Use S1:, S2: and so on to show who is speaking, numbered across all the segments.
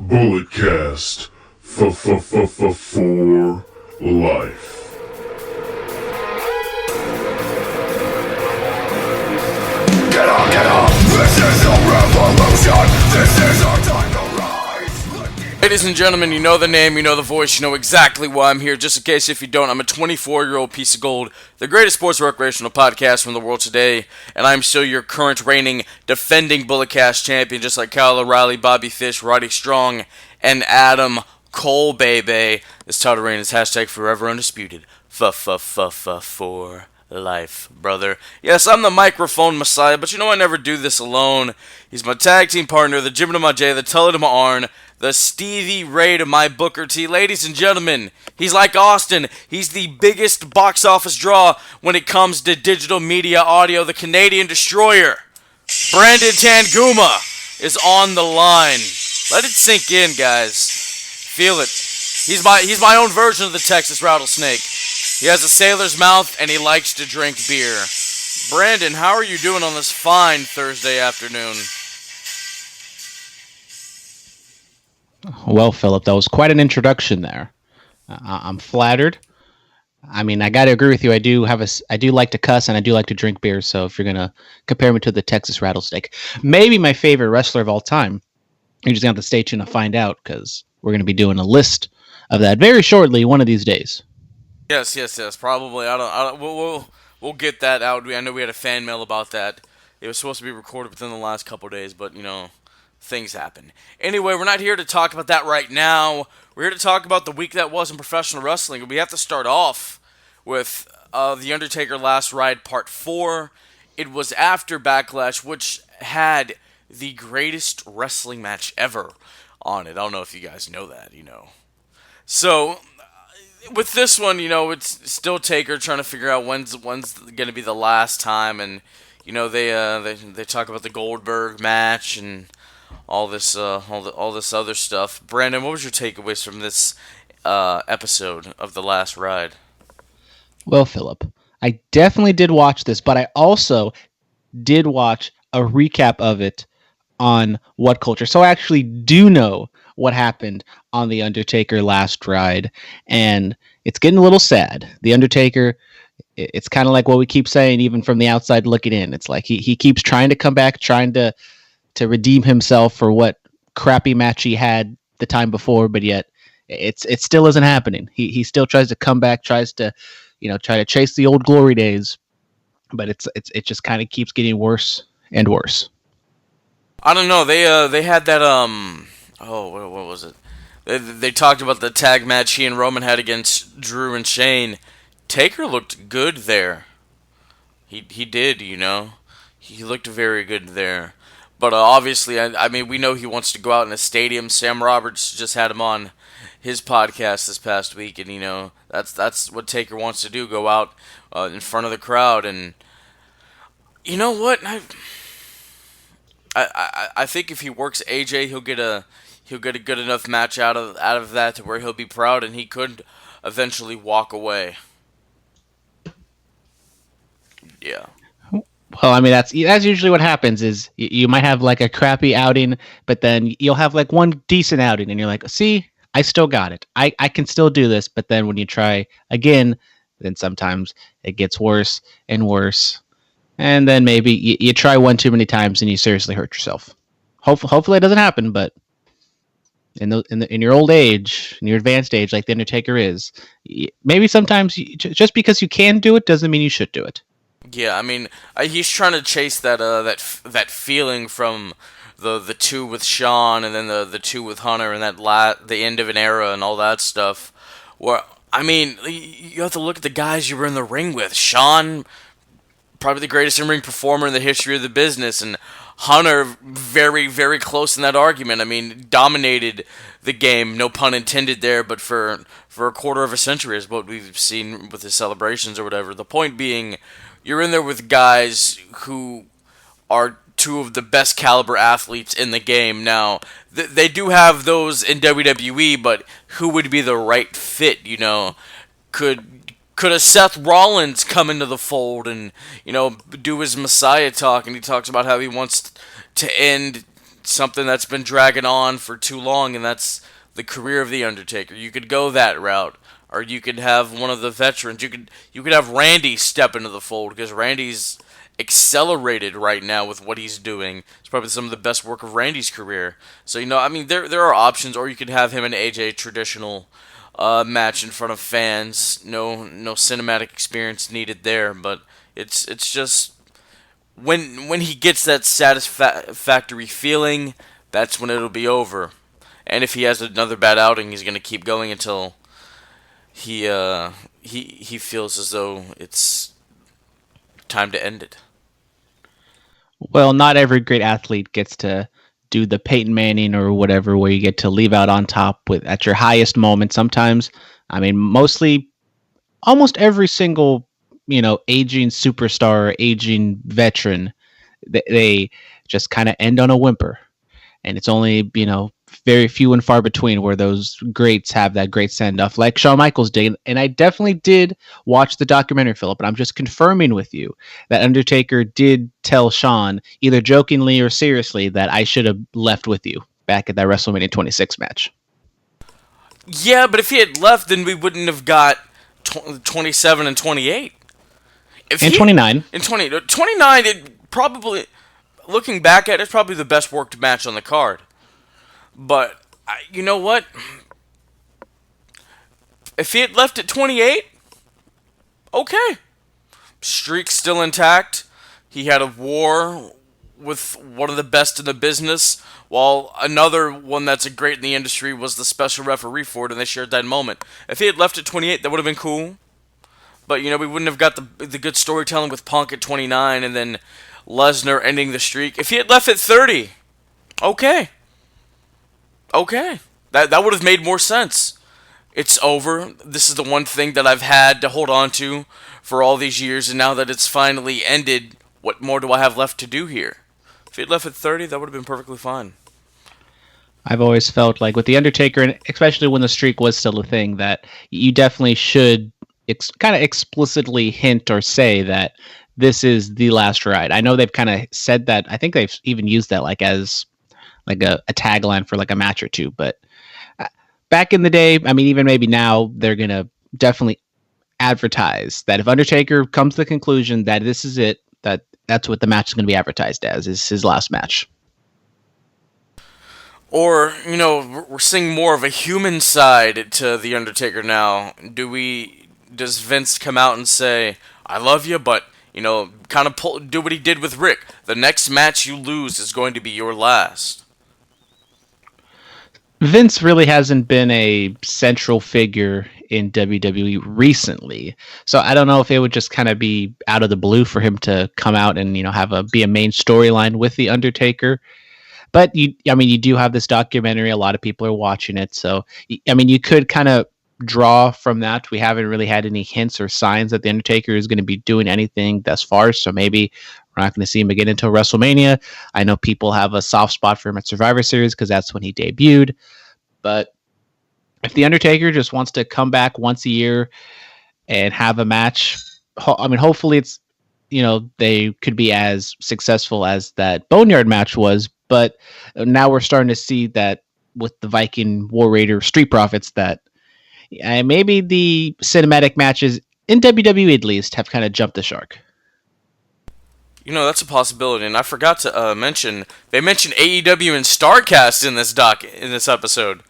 S1: Bulletcast for life.
S2: Get up! This is a revolution! This is our time to rise!
S3: Ladies and gentlemen, you know the name, you know the voice, you know exactly why I'm here. Just in case if you don't, I'm a 24-year-old piece of gold, the greatest sports recreational podcast from the world today, and I'm still your current reigning, defending Bulletcast champion, just like Kyle O'Reilly, Bobby Fish, Roddy Strong, and Adam Cole, baby. This title reign is hashtag forever undisputed. For life, brother. Yes, I'm the microphone messiah, but you know I never do this alone. He's my tag team partner, the Jim to my J, the Tully to my Arn, the Stevie Ray to my Booker T. Ladies and gentlemen, he's like Austin. He's the biggest box office draw when it comes to digital media audio, the Canadian Destroyer. Brandon Tanguma is on the line. Let it sink in, guys. Feel it. He's my own version of the Texas rattlesnake. He has a sailor's mouth, and he likes to drink beer. Brandon, how are you doing on this fine Thursday afternoon?
S4: Well, Phillip, that was quite an introduction there. I'm flattered. I mean, I got to agree with you. I do like to cuss, and I do like to drink beer, so if you're going to compare me to the Texas rattlesnake, maybe my favorite wrestler of all time, you're just going to have to stay tuned to find out, because we're going to be doing a list of that very shortly one of these days.
S3: Yes. Probably. We'll get that out. I know we had a fan mail about that. It was supposed to be recorded within the last couple of days, but things happen. Anyway, we're not here to talk about that right now. We're here to talk about the week that was in professional wrestling. We have to start off with The Undertaker Last Ride Part 4. It was after Backlash, which had the greatest wrestling match ever on it. I don't know if you guys know that, So, with this one, it's still Taker trying to figure out when's going to be the last time, and they talk about the Goldberg match and all this other stuff. Brandon, what was your takeaways from this episode of The Last Ride?
S4: Well, Phillip, I definitely did watch this, but I also did watch a recap of it on What Culture, so I actually do know what happened on The Undertaker Last Ride, and it's getting a little sad. The Undertaker, it's kind of like what we keep saying, even from the outside looking in. It's like he keeps trying to come back, trying to redeem himself for what crappy match he had the time before, but yet it still isn't happening. He still tries to come back, tries to try to chase the old glory days, but it just kind of keeps getting worse and worse.
S3: I don't know. They had that what was it? They talked about the tag match he and Roman had against Drew and Shane. Taker looked good there. He did, He looked very good there. But obviously, I mean, we know he wants to go out in a stadium. Sam Roberts just had him on his podcast this past week, and that's what Taker wants to do: go out in front of the crowd. And you know what? I think if he works AJ, he'll get a good enough match out of that to where he'll be proud, and he could eventually walk away. Yeah.
S4: Well, I mean, that's usually what happens is you might have like a crappy outing, but then you'll have like one decent outing, and you're like, see, I still got it. I can still do this. But then when you try again, then sometimes it gets worse and worse. And then maybe you try one too many times and you seriously hurt yourself. Hopefully it doesn't happen, but in your old age, in your advanced age, like the Undertaker is, maybe sometimes just because you can do it doesn't mean you should do it.
S3: Yeah, I mean, he's trying to chase that feeling from the two with Shawn and then the two with Hunter and the end of an era and all that stuff. Where I mean, you have to look at the guys you were in the ring with. Shawn, probably the greatest in-ring performer in the history of the business, and Hunter, very, very close in that argument. I mean, dominated the game, no pun intended there, but for a quarter of a century is what we've seen with his celebrations or whatever. The point being, you're in there with guys who are two of the best caliber athletes in the game. Now, they do have those in WWE, but who would be the right fit, Could a Seth Rollins come into the fold and, do his Messiah talk, and he talks about how he wants to end something that's been dragging on for too long, and that's the career of the Undertaker. You could go that route, or you could have one of the veterans. You could have Randy step into the fold because Randy's accelerated right now with what he's doing. It's probably some of the best work of Randy's career. So I mean, there are options, or you could have him and AJ traditional match in front of fans. No cinematic experience needed there, but it's just when he gets that satisfactory feeling, that's when it'll be over. And if he has another bad outing, he's gonna keep going until he feels as though it's time to end it.
S4: Well, not every great athlete gets to do the Peyton Manning or whatever, where you get to leave out on top with at your highest moment. Sometimes, I mean, mostly, almost every single, aging superstar, or aging veteran, they just kind of end on a whimper, and it's only very few and far between where those greats have that great send off, like Shawn Michaels did. And I definitely did watch the documentary, Philip, and I'm just confirming with you that Undertaker did tell Shawn, either jokingly or seriously, that I should have left with you back at that WrestleMania 26 match.
S3: Yeah, but if he had left, then we wouldn't have got 27 and 28.
S4: And 29.
S3: In 29, it probably, looking back at it, it's probably the best worked match on the card. But, you know what? If he had left at 28, okay. Streak's still intact. He had a war with one of the best in the business, while another one that's a great in the industry was the special referee for it, and they shared that moment. If he had left at 28, that would have been cool. But, we wouldn't have got the good storytelling with Punk at 29 and then Lesnar ending the streak. If he had left at 30, okay. Okay. That would have made more sense. It's over. This is the one thing that I've had to hold on to for all these years, and now that it's finally ended, what more do I have left to do here? If he had left at 30, that would have been perfectly fine.
S4: I've always felt like with The Undertaker, and especially when the streak was still a thing, that you definitely should kind of explicitly hint or say that this is the last ride. I know they've kind of said that. I think they've even used that as a tagline for a match or two. But back in the day, I mean, even maybe now, they're going to definitely advertise that if Undertaker comes to the conclusion that this is it, that's what the match is going to be advertised as, is his last match.
S3: Or, we're seeing more of a human side to The Undertaker now. Does Vince come out and say, I love you, but, kind of do what he did with Rick. The next match you lose is going to be your last.
S4: Vince really hasn't been a central figure in WWE recently, so I don't know if it would just kind of be out of the blue for him to come out and be a main storyline with the Undertaker. But you do have this documentary. A lot of people are watching it, so you could kind of draw from that. We haven't really had any hints or signs that the Undertaker is going to be doing anything thus far, so maybe we're not going to see him again until WrestleMania. I know people have a soft spot for him at Survivor Series because that's when he debuted. But if the Undertaker just wants to come back once a year and have a match, hopefully it's, they could be as successful as that Boneyard match was. But now we're starting to see that with the Viking War Raider Street Profits that maybe the cinematic matches in WWE at least have kind of jumped the shark.
S3: That's a possibility, and I forgot to mention, they mentioned AEW and StarCast in this episode.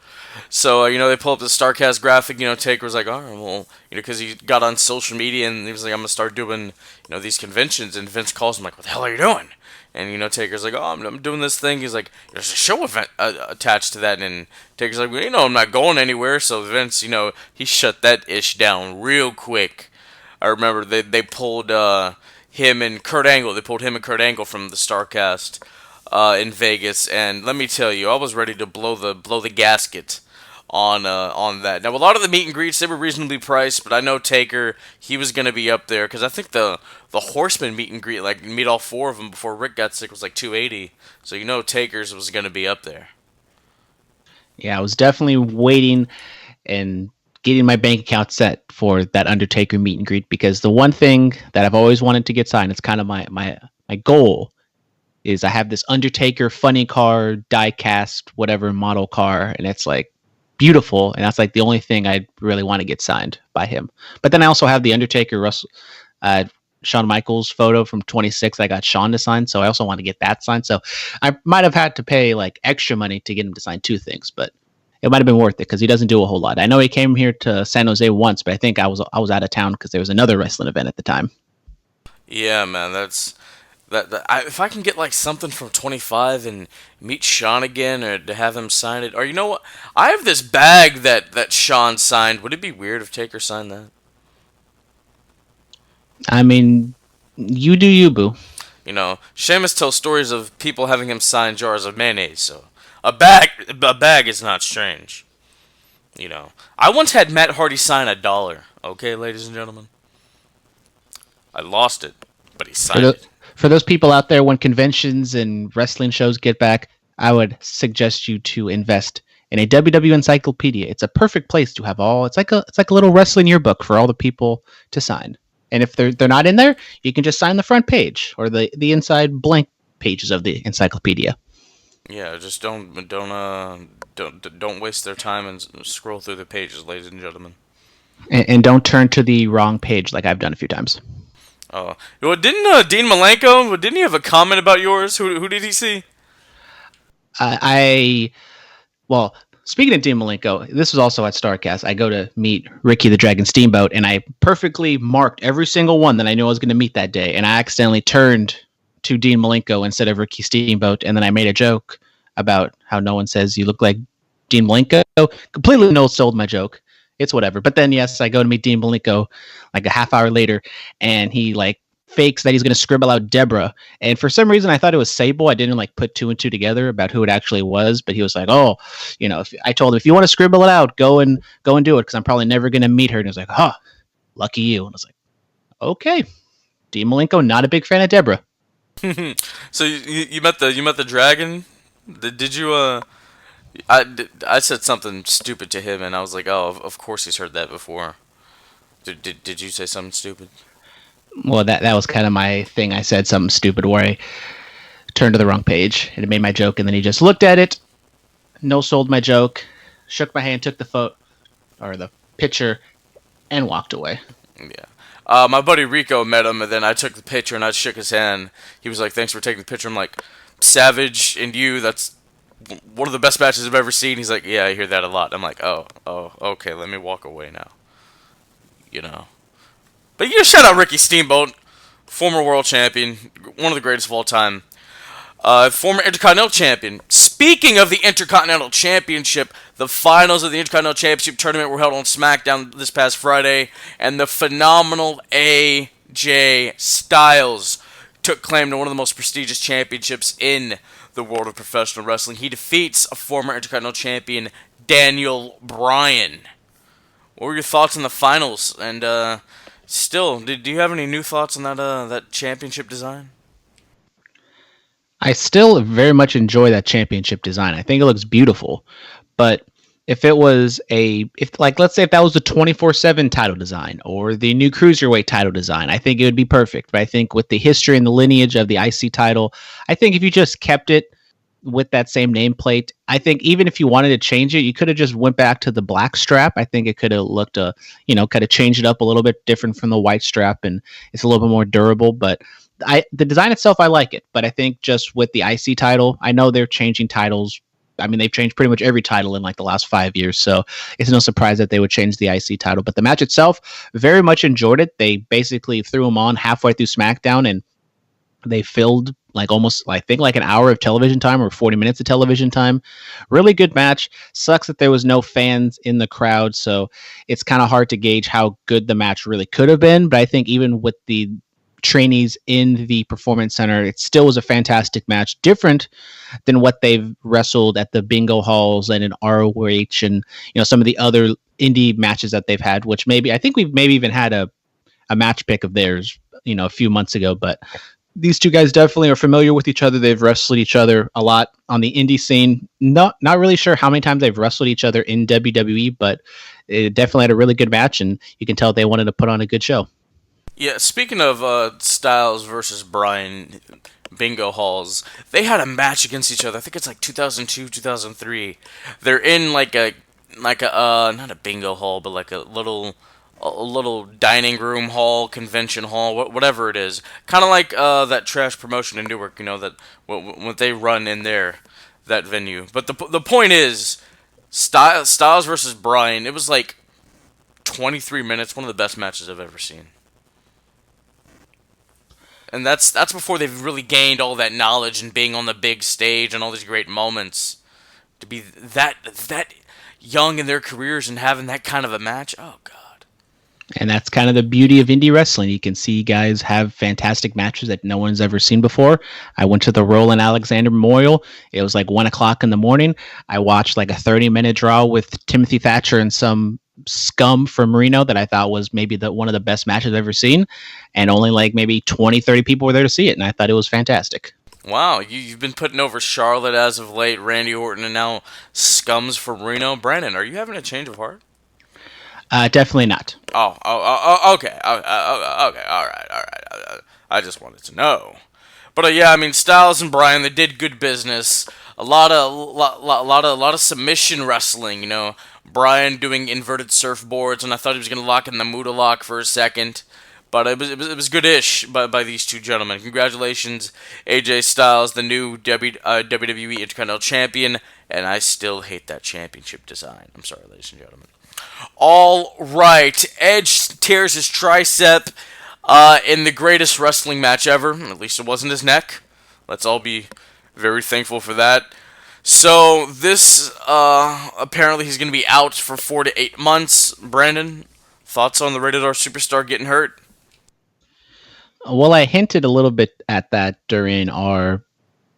S3: So, they pull up the StarCast graphic, Taker was like, all right, well, because he got on social media, and he was like, I'm going to start doing, these conventions, and Vince calls him like, what the hell are you doing? And, Taker's like, oh, I'm doing this thing. He's like, there's a show event attached to that, and Taker's like, well, I'm not going anywhere, so Vince, he shut that ish down real quick. I remember they pulled, him and Kurt Angle. They pulled him and Kurt Angle from the StarCast in Vegas, and let me tell you, I was ready to blow the gasket on that. Now, a lot of the meet and greets, they were reasonably priced, but I know Taker, he was going to be up there because I think the Horseman meet and greet, meet all four of them before Rick got sick, was $280. So Taker's was going to be up there.
S4: Yeah, I was definitely waiting and getting my bank account set for that Undertaker meet and greet, because the one thing that I've always wanted to get signed, it's kind of my goal, is I have this Undertaker funny car, die cast, whatever model car, and it's like beautiful, and that's like the only thing I really want to get signed by him. But then I also have the Undertaker Shawn Michaels photo from 26. I got Shawn to sign, so I also want to get that signed. So I might have had to pay like extra money to get him to sign two things, but it might have been worth it because he doesn't do a whole lot. I know he came here to San Jose once, but I think I was out of town because there was another wrestling event at the time.
S3: Yeah, man, if I can get like something from 25 and meet Sean again, or to have him sign it, or you know what, I have this bag that Sean signed. Would it be weird if Taker signed that?
S4: I mean, you do you, boo.
S3: You know, Sheamus tells stories of people having him sign jars of mayonnaise, so a bag is not strange. You know, I once had Matt Hardy sign $1. Okay, ladies and gentlemen, I lost it, but he signed it.
S4: For those people out there, when conventions and wrestling shows get back, I would suggest you to invest in a WWE encyclopedia. It's a perfect place to have all. It's like a little wrestling yearbook for all the people to sign. And if they're not in there, you can just sign the front page or the inside blank pages of the encyclopedia.
S3: Yeah, just don't waste their time and scroll through the pages, ladies and gentlemen.
S4: And don't turn to the wrong page like I've done a few times.
S3: Oh, well, didn't Dean Malenko? Didn't he have a comment about yours? Who did he see?
S4: Well, speaking of Dean Malenko, this was also at StarCast. I go to meet Ricky the Dragon Steamboat, and I perfectly marked every single one that I knew I was going to meet that day. And I accidentally turned to Dean Malenko instead of Ricky Steamboat, and then I made a joke about how no one says you look like Dean Malenko. Completely no-sold my joke. It's whatever. But then, yes, I go to meet Dean Malenko like a half hour later, and he like fakes that he's going to scribble out Deborah. And for some reason, I thought it was Sable. I didn't like put two and two together about who it actually was. But he was like, "Oh, you know," I told him, if you want to scribble it out, go and do it because I'm probably never going to meet her. And he was like, "Huh, lucky you." And I was like, "Okay." Dean Malenko, not a big fan of Deborah.
S3: So you met the dragon? Did you I said something stupid to him, and I was like, "Oh, of course he's heard that before." Did you say something stupid?
S4: Well, that was kind of my thing. I said something stupid where I turned to the wrong page, and it made my joke, and then he just looked at it, no-sold my joke, shook my hand, took the photo or the picture, and walked away.
S3: Yeah. My buddy Rico met him, and then I took the picture, and I shook his hand. He was like, "Thanks for taking the picture." I'm like, "Savage and you, that's one of the best matches I've ever seen." He's like, "Yeah, I hear that a lot." I'm like, oh, okay, let me walk away now. You know. But you shout out Ricky Steamboat, former world champion, one of the greatest of all time. Former Intercontinental champion. Speaking of the Intercontinental Championship, the finals of the Intercontinental Championship tournament were held on SmackDown this past Friday, and the phenomenal AJ Styles took claim to one of the most prestigious championships in the world of professional wrestling. He defeats a former Intercontinental champion, Daniel Bryan. What were your thoughts on the finals? And still, do you have any new thoughts on that championship design?
S4: I still very much enjoy that championship design. I think it looks beautiful. But if it was let's say if that was the 24/7 title design or the new cruiserweight title design, I think it would be perfect. But I think with the history and the lineage of the IC title, I think if you just kept it with that same nameplate, I think even if you wanted to change it, you could have just went back to the black strap. I think it could have looked kind of changed it up a little bit different from the white strap, and it's a little bit more durable. But the design itself, I like it. But I think just with the IC title, I know they're changing titles. I mean, they've changed pretty much every title in like the last 5 years, so it's no surprise that they would change the IC title. But the match itself, very much enjoyed it. They basically threw them on halfway through SmackDown, and they filled like almost, I think, like an hour of television time or 40 minutes of television time. Really good match. Sucks that there was no fans in the crowd, so it's kind of hard to gauge how good the match really could have been. But I think even with the trainees in the Performance Center, it still was a fantastic match, different than what they've wrestled at the bingo halls and in ROH and some of the other indie matches that they've had, which I think we've maybe even had a match pick of theirs a few months ago. But these two guys definitely are familiar with each other. They've wrestled each other a lot on the indie scene. Not really sure how many times they've wrestled each other in WWE, but it definitely had a really good match, and you can tell they wanted to put on a good show.
S3: Yeah, speaking of Styles versus Bryan bingo halls, they had a match against each other. I think it's like 2002, 2003. They're in like a not a bingo hall, but like a little dining room hall, convention hall, whatever it is. Kind of like that trash promotion in Newark, that what they run in there, that venue. But the point is, Styles versus Bryan. It was like 23 minutes, one of the best matches I've ever seen. And that's before they've really gained all that knowledge and being on the big stage and all these great moments. To be that young in their careers and having that kind of a match, oh god.
S4: And that's kind of the beauty of indie wrestling. You can see guys have fantastic matches that no one's ever seen before. I went to the Roland Alexander Memorial. It was like 1 o'clock in the morning. I watched like a 30-minute draw with Timothy Thatcher and some scum from Reno that I thought was maybe one of the best matches I've ever seen. And only like maybe 20, 30 people were there to see it. And I thought it was fantastic.
S3: Wow, you've been putting over Charlotte as of late, Randy Orton, and now Scums from Reno. Brandon, are you having a change of heart?
S4: Definitely not.
S3: Okay, okay, all right, all right. I just wanted to know. But yeah, I mean, Styles and Bryan, they did good business. A lot of submission wrestling. Bryan doing inverted surfboards, and I thought he was gonna lock in the Muda lock for a second. But it was good-ish by these two gentlemen. Congratulations, AJ Styles, the new WWE Intercontinental Champion, and I still hate that championship design. I'm sorry, ladies and gentlemen. All right, Edge tears his tricep in the greatest wrestling match ever. At least it wasn't his neck. Let's all be very thankful for that. So this apparently he's going to be out for 4 to 8 months. Brandon, thoughts on the Rated R Superstar getting hurt?
S4: Well, I hinted a little bit at that during our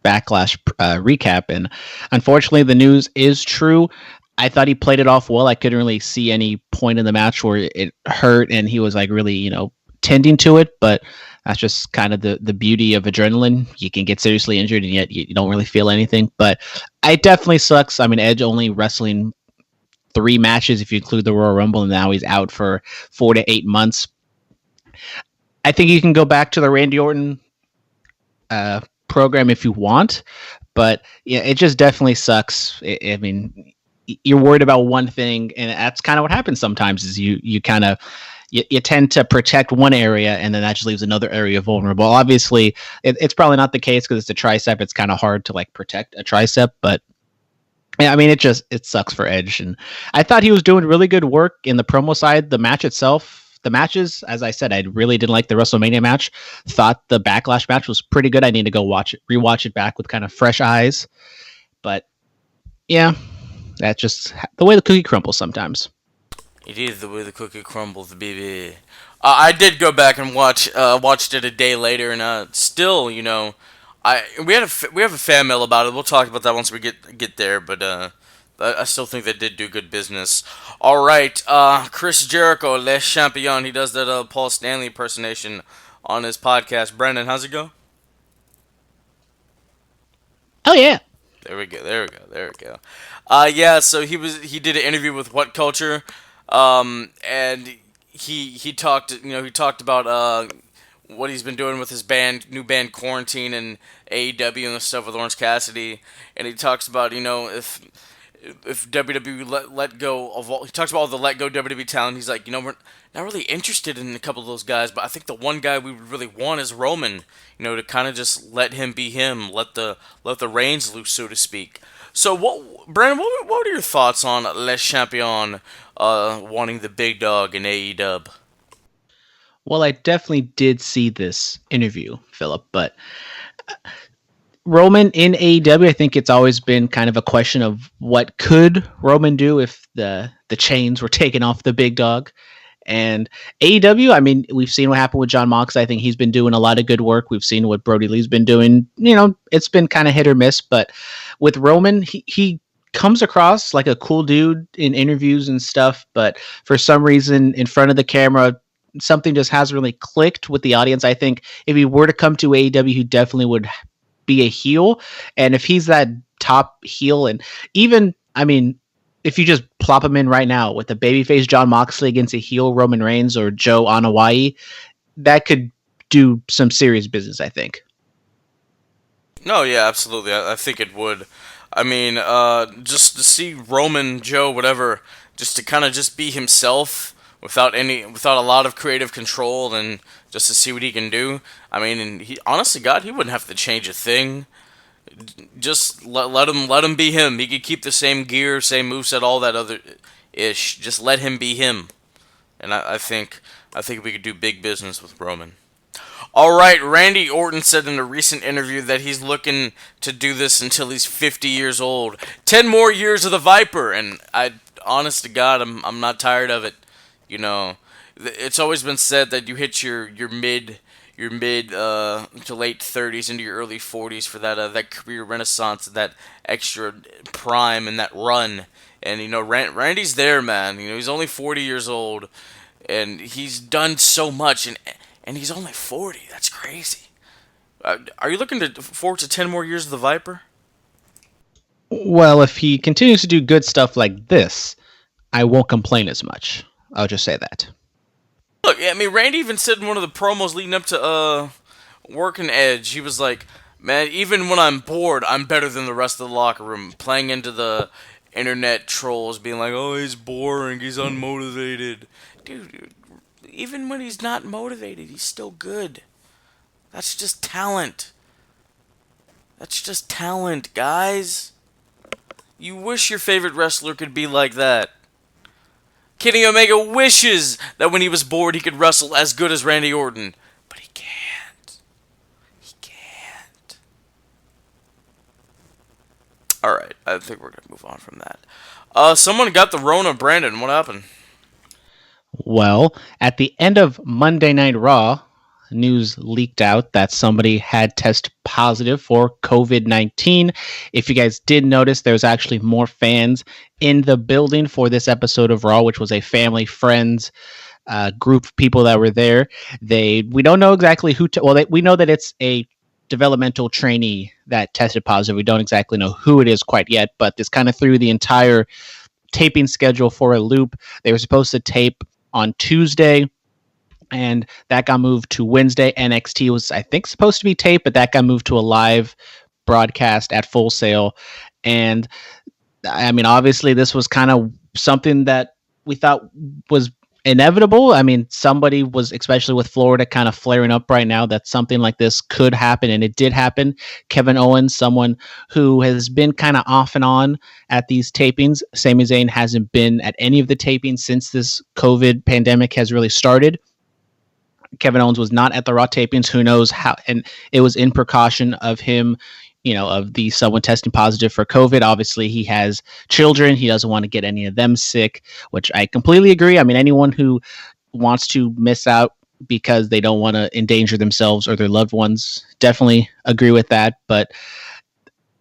S4: Backlash recap, and unfortunately, the news is true. I thought he played it off well. I couldn't really see any point in the match where it hurt, and he was like really, tending to it. But that's just kind of the beauty of adrenaline. You can get seriously injured, and yet you don't really feel anything. But it definitely sucks. I mean, Edge only wrestling 3 matches if you include the Royal Rumble, and now he's out for 4 to 8 months. I think you can go back to the Randy Orton program if you want, but yeah, it just definitely sucks. I mean, you're worried about one thing, and that's kind of what happens sometimes. Is you kind of you tend to protect one area, and then that just leaves another area vulnerable. Obviously, it's probably not the case because it's a tricep. It's kind of hard to like protect a tricep, but yeah, I mean, it sucks for Edge, and I thought he was doing really good work in the promo side. The match itself. The matches, as I said, I really didn't like the WrestleMania match. Thought the Backlash match was pretty good. I need to go rewatch it back with kind of fresh eyes. But yeah, that's just the way the cookie crumbles sometimes.
S3: It is the way the cookie crumbles, baby. I did go back and watched it a day later, and still, we have a fan mail about it. We'll talk about that once we get there, but I still think they did do good business. All right, Chris Jericho, Le Champion. He does that Paul Stanley impersonation on his podcast. Brendan, how's it go?
S4: Oh yeah.
S3: There we go. Yeah. So he did an interview with What Culture, and he talked about what he's been doing with his new band Quarantine and AEW and the stuff with Orange Cassidy, and he talks about if WWE let go of all, he talks about all the let go WWE talent. He's like, we're not really interested in a couple of those guys, but I think the one guy we would really want is Roman. To kind of just let him be him, let the reins loose, so to speak. So, Brandon, what are your thoughts on Le Champion wanting the big dog in AEW?
S4: Well, I definitely did see this interview, Philip, but Roman in AEW, I think it's always been kind of a question of what could Roman do if the chains were taken off the big dog. And AEW, I mean, we've seen what happened with John Moxley. I think he's been doing a lot of good work. We've seen what Brody Lee's been doing. It's been kind of hit or miss. But with Roman, he comes across like a cool dude in interviews and stuff. But for some reason, in front of the camera, something just hasn't really clicked with the audience. I think if he were to come to AEW, he definitely would be a heel. And if he's that top heel, and even, I mean, if you just plop him in right now with a babyface John Moxley against a heel Roman Reigns or Joe Anoa'i, that could do some serious business, I think.
S3: No, yeah, absolutely. I think it would. I mean, just to see Roman, Joe, whatever, just to kind of just be himself without a lot of creative control, and just to see what he can do. I mean, and he, honestly, God, he wouldn't have to change a thing. Just let him be him. He could keep the same gear, same moveset, all that other ish. Just let him be him, and I think we could do big business with Roman. All right, Randy Orton said in a recent interview that he's looking to do this until he's 50 years old. 10 more years of the Viper, and honest to God, I'm not tired of it. You know, it's always been said that you hit your mid to late 30s into your early 40s for that career renaissance, that extra prime and that run. And Randy's there, man. He's only 40 years old, and he's done so much, and he's only 40. That's crazy. Are you looking forward to 10 more years of the Viper?
S4: Well, if he continues to do good stuff like this, I won't complain as much. I'll just say that.
S3: Look, I mean, Randy even said in one of the promos leading up to Working Edge, he was like, man, even when I'm bored, I'm better than the rest of the locker room. Playing into the internet trolls, being like, oh, he's boring, he's unmotivated. Dude, even when he's not motivated, he's still good. That's just talent. That's just talent, guys. You wish your favorite wrestler could be like that. Kenny Omega wishes that when he was bored he could wrestle as good as Randy Orton. But he can't. He can't. Alright, I think we're going to move on from that. Someone got the Rona, Brandon. What happened?
S4: Well, at the end of Monday Night Raw, news leaked out that somebody had tested positive for COVID-19. If you guys did notice, there's actually more fans in the building for this episode of Raw, which was a family, friends, group of people that were there. We don't know exactly who. We know that it's a developmental trainee that tested positive. We don't exactly know who it is quite yet, but this kind of threw the entire taping schedule for a loop. They were supposed to tape on Tuesday, and that got moved to Wednesday. NXT was, I think, supposed to be taped, but that got moved to a live broadcast at Full Sail. And I mean, obviously, this was kind of something that we thought was inevitable. I mean, somebody was, especially with Florida kind of flaring up right now, that something like this could happen, and it did happen. Kevin Owens, someone who has been kind of off and on at these tapings. Sami Zayn hasn't been at any of the tapings since this COVID pandemic has really started. Kevin Owens was not at the Raw tapings. Who knows how? And it was in precaution of him, of the someone testing positive for COVID. Obviously, he has children. He doesn't want to get any of them sick, which I completely agree. I mean, anyone who wants to miss out because they don't want to endanger themselves or their loved ones, definitely agree with that. But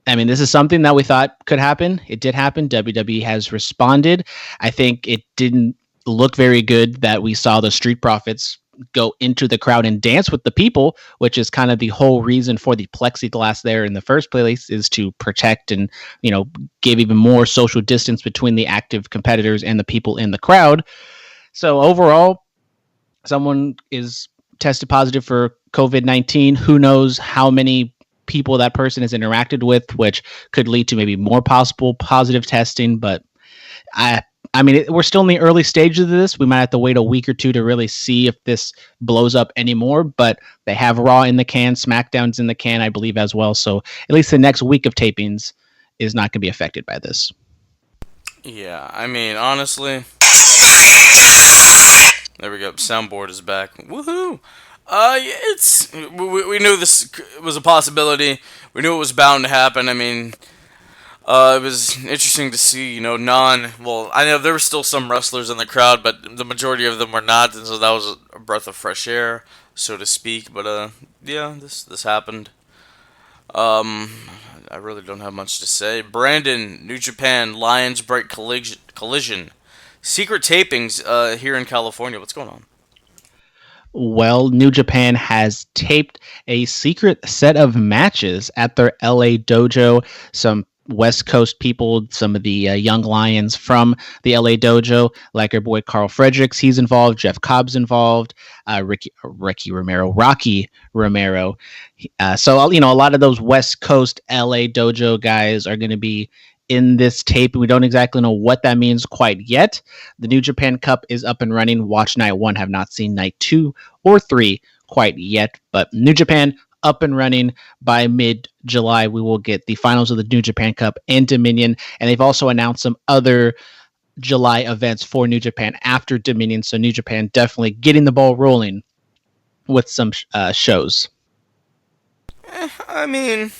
S4: I mean, this is something that we thought could happen. It did happen. WWE has responded. I think it didn't look very good that we saw the Street Profits go into the crowd and dance with the people, which is kind of the whole reason for the plexiglass there in the first place, is to protect and, give even more social distance between the active competitors and the people in the crowd. So overall, someone is tested positive for COVID-19. Who knows how many people that person has interacted with, which could lead to maybe more possible positive testing. But I mean, we're still in the early stages of this. We might have to wait a week or two to really see if this blows up anymore. But they have Raw in the can, SmackDown's in the can, I believe, as well. So at least the next week of tapings is not going to be affected by this.
S3: Yeah, I mean, honestly, there we go. Soundboard is back. Woohoo! We knew this was a possibility. We knew it was bound to happen. I mean, it was interesting to see, well, I know there were still some wrestlers in the crowd, but the majority of them were not, and so that was a breath of fresh air, so to speak. But yeah, this happened. I really don't have much to say. Brandon, New Japan, Lions break collision. Secret tapings here in California. What's going on?
S4: Well, New Japan has taped a secret set of matches at their LA dojo. Some West Coast people, some of the young lions from the LA dojo, like our boy Carl Fredericks, he's involved. Jeff Cobb's involved. Rocky Romero. So a lot of those West Coast LA dojo guys are going to be in this tape. We don't exactly know what that means quite yet. The New Japan Cup is up and running. Watch night 1. Have not seen night 2 or 3 quite yet, but New Japan up and running. By mid-July, we will get the finals of the New Japan Cup and Dominion, and they've also announced some other July events for New Japan after Dominion, so New Japan definitely getting the ball rolling with some shows.
S3: I mean,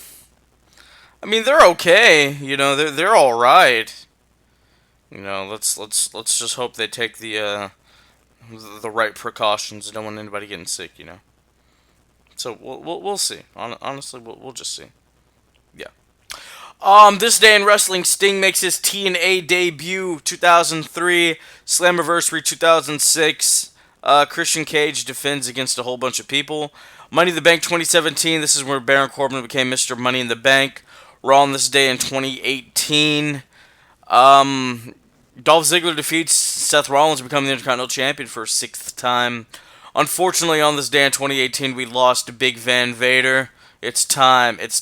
S3: they're okay. They're all right. Let's just hope they take the right precautions. I don't want anybody getting sick. So we'll see. Honestly, we'll just see. Yeah. This day in wrestling, Sting makes his TNA debut. 2003, Slammiversary 2006. Christian Cage defends against a whole bunch of people. Money in the Bank 2017. This is where Baron Corbin became Mr. Money in the Bank. Raw on this day in 2018. Dolph Ziggler defeats Seth Rollins, becoming the Intercontinental Champion for a 6th time. Unfortunately, on this day in 2018, we lost Big Van Vader. It's time. It's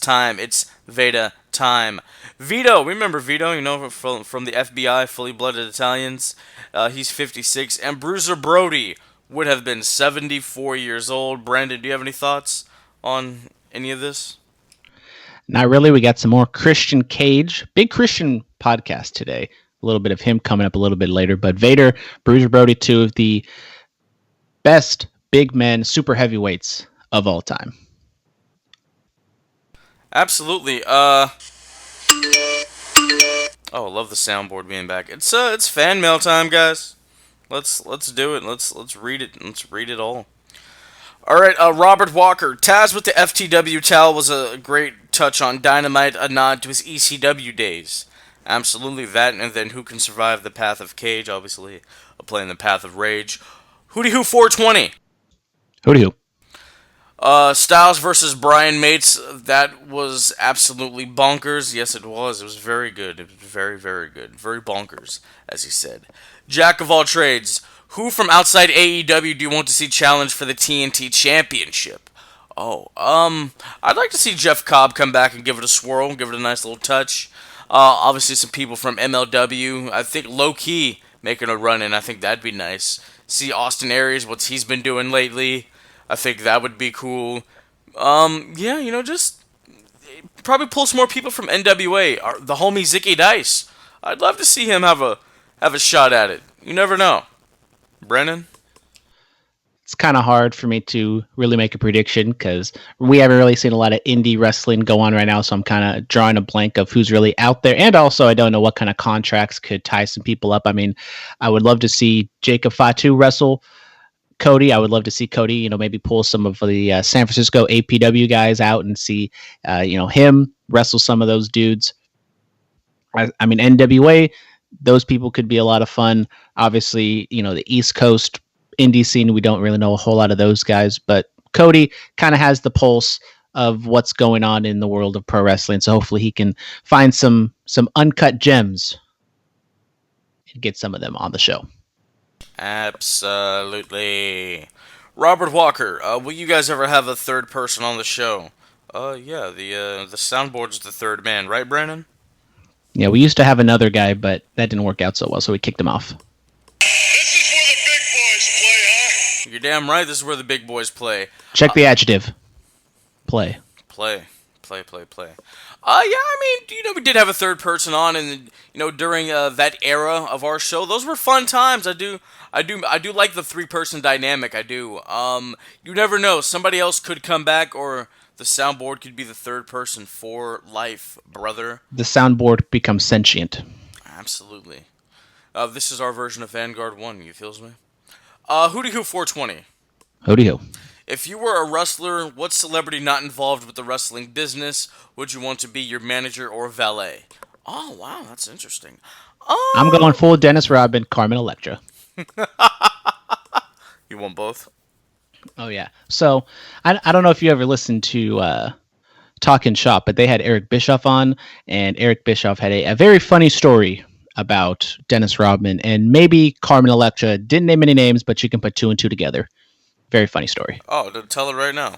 S3: Veda time. Vito, remember Vito, from the FBI, Fully Blooded Italians. He's 56. And Bruiser Brody would have been 74 years old. Brandon, do you have any thoughts on any of this?
S4: Not really. We got some more Christian Cage. Big Christian podcast today. A little bit of him coming up a little bit later. But Vader, Bruiser Brody, 2 of the best big men, super heavyweights of all time.
S3: Absolutely. I love the soundboard being back. It's fan mail time, guys. Let's do it. Let's read it. Let's read it all. All right. Robert Walker, Taz with the FTW towel was a great touch on Dynamite, a nod to his ECW days. Absolutely that, and then Who Can Survive the Path of Cage? Obviously, playing the Path of Rage. Hootie Who 420.
S4: Hootie Who.
S3: Styles versus Bryan Mates. That was absolutely bonkers. Yes, it was. It was very good. It was very, very good. Very bonkers, as he said. Jack of all trades. Who from outside AEW do you want to see challenge for the TNT Championship? I'd like to see Jeff Cobb come back and give it a swirl, give it a nice little touch. Obviously, some people from MLW. I think low-key making a run in. I think that'd be nice. See Austin Aries, what he's been doing lately. I think that would be cool. Just probably pull some more people from NWA. The homie Zicky Dice. I'd love to see him have a shot at it. You never know. Brennan?
S4: It's kind of hard for me to really make a prediction because we haven't really seen a lot of indie wrestling go on right now, so I'm kind of drawing a blank of who's really out there. And also, I don't know what kind of contracts could tie some people up. I mean, I would love to see Jacob Fatu wrestle Cody. I would love to see Cody, maybe pull some of the San Francisco APW guys out and see, him wrestle some of those dudes. I mean, NWA, those people could be a lot of fun. Obviously, the East Coast indie scene, we don't really know a whole lot of those guys, but Cody kind of has the pulse of what's going on in the world of pro wrestling, so hopefully he can find some uncut gems and get some of them on the show.
S3: Absolutely. Robert Walker, will you guys ever have a third person on the show? Yeah, the soundboard's the third man, right, Brandon?
S4: Yeah, we used to have another guy, but that didn't work out so well, so we kicked him off.
S3: You're damn right, this is where the big boys play.
S4: Check the adjective. Play.
S3: Play. We did have a third person on, and during that era of our show, those were fun times. I do like the 3-person dynamic. I do. You never know, somebody else could come back, or the soundboard could be the third person for life, brother.
S4: The soundboard becomes sentient.
S3: Absolutely. This is our version of Vanguard 1. You feels me? Hootie Who 420.
S4: Hootie Who.
S3: If you were a wrestler, what celebrity not involved with the wrestling business would you want to be your manager or valet? Oh, wow, that's interesting.
S4: I'm going full Dennis Rodman, Carmen Electra.
S3: You want both?
S4: Oh, yeah. So, I don't know if you ever listened to talking shop, but they had Eric Bischoff on, and Eric Bischoff had a very funny story about Dennis Rodman, and maybe Carmen Electra. Didn't name any names, but you can put two and two together. Very funny story.
S3: Oh, tell it right now.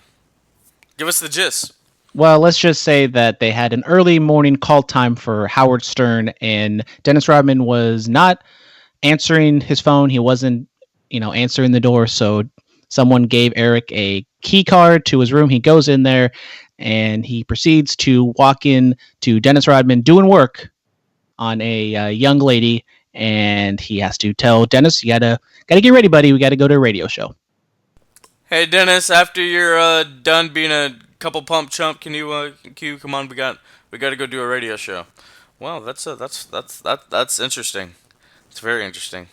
S3: Give us the gist.
S4: Well, let's just say that they had an early morning call time for Howard Stern, and Dennis Rodman was not answering his phone. He wasn't, answering the door. So someone gave Eric a key card to his room. He goes in there, and he proceeds to walk in to Dennis Rodman doing work on a young lady, and he has to tell Dennis, "You gotta get ready, buddy. We got to go to a radio show."
S3: Hey Dennis, after you're done being a couple pump chump, can you come on? We got to go do a radio show. Wow, that's interesting. It's very interesting.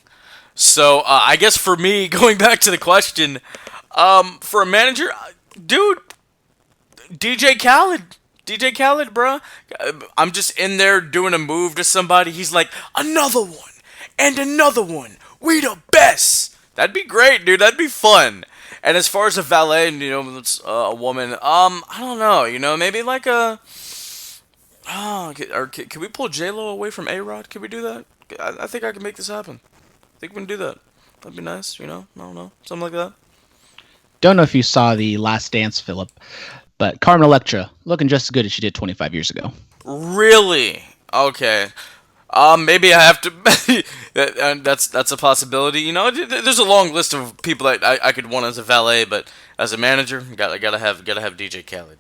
S3: So I guess for me, going back to the question, for a manager, dude, DJ Khaled, bruh. I'm just in there doing a move to somebody. He's like, another one and another one. We the best. That'd be great, dude. That'd be fun. And as far as a valet, it's a woman. I don't know. Maybe like a. Oh, or can we pull J Lo away from A-Rod? Can we do that? I think I can make this happen. I think we can do that. That'd be nice. I don't know, something like that.
S4: Don't know if you saw the Last Dance, Philip, but Carmen Electra looking just as good as she did 25 years ago.
S3: Really? Okay. Maybe I have to. That's a possibility. There's a long list of people that I could want as a valet, but as a manager, gotta have DJ Khaled,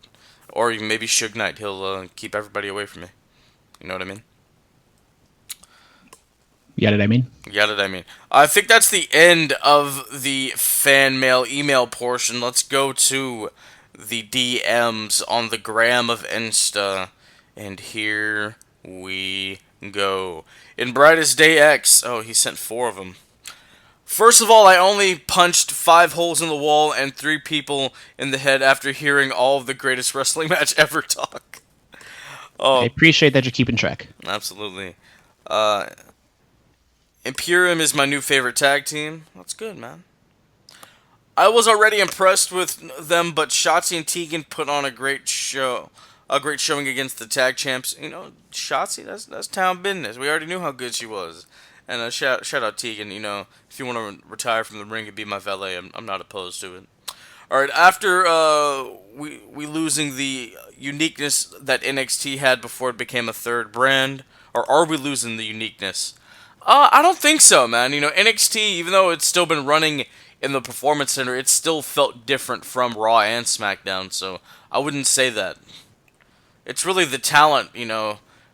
S3: or even maybe Suge Knight. He'll keep everybody away from me. You know what I mean?
S4: You got it, I mean?
S3: Got it, I mean. I think that's the end of the fan mail email portion. Let's go to the DMs on the gram of Insta, and here we go. In Brightest Day X, he sent 4 of them. First of all, I only punched 5 holes in the wall and 3 people in the head after hearing all of the greatest wrestling match ever talk.
S4: I appreciate that you're keeping track.
S3: Absolutely. Imperium is my new favorite tag team. That's good, man. I was already impressed with them, but Shotzi and Tegan put on a great show. A great showing against the tag champs. Shotzi, that's town business. We already knew how good she was. And shout out Tegan. If you want to retire from the ring and be my valet, I'm not opposed to it. All right, after we losing the uniqueness that NXT had before it became a third brand, or are we losing the uniqueness? I don't think so, man. NXT, even though it's still been running in the Performance Center, it still felt different from Raw and SmackDown, so I wouldn't say that. It's really the talent,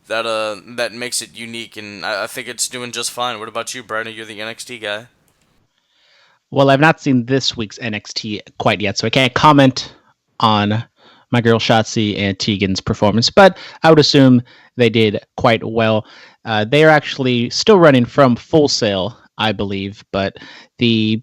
S3: that makes it unique, and I think it's doing just fine. What about you, Brandon? You're the NXT guy.
S4: Well, I've not seen this week's NXT quite yet, so I can't comment on my girl Shotzi and Tegan's performance, but I would assume they did quite well. They are actually still running from Full Sail, I believe, but the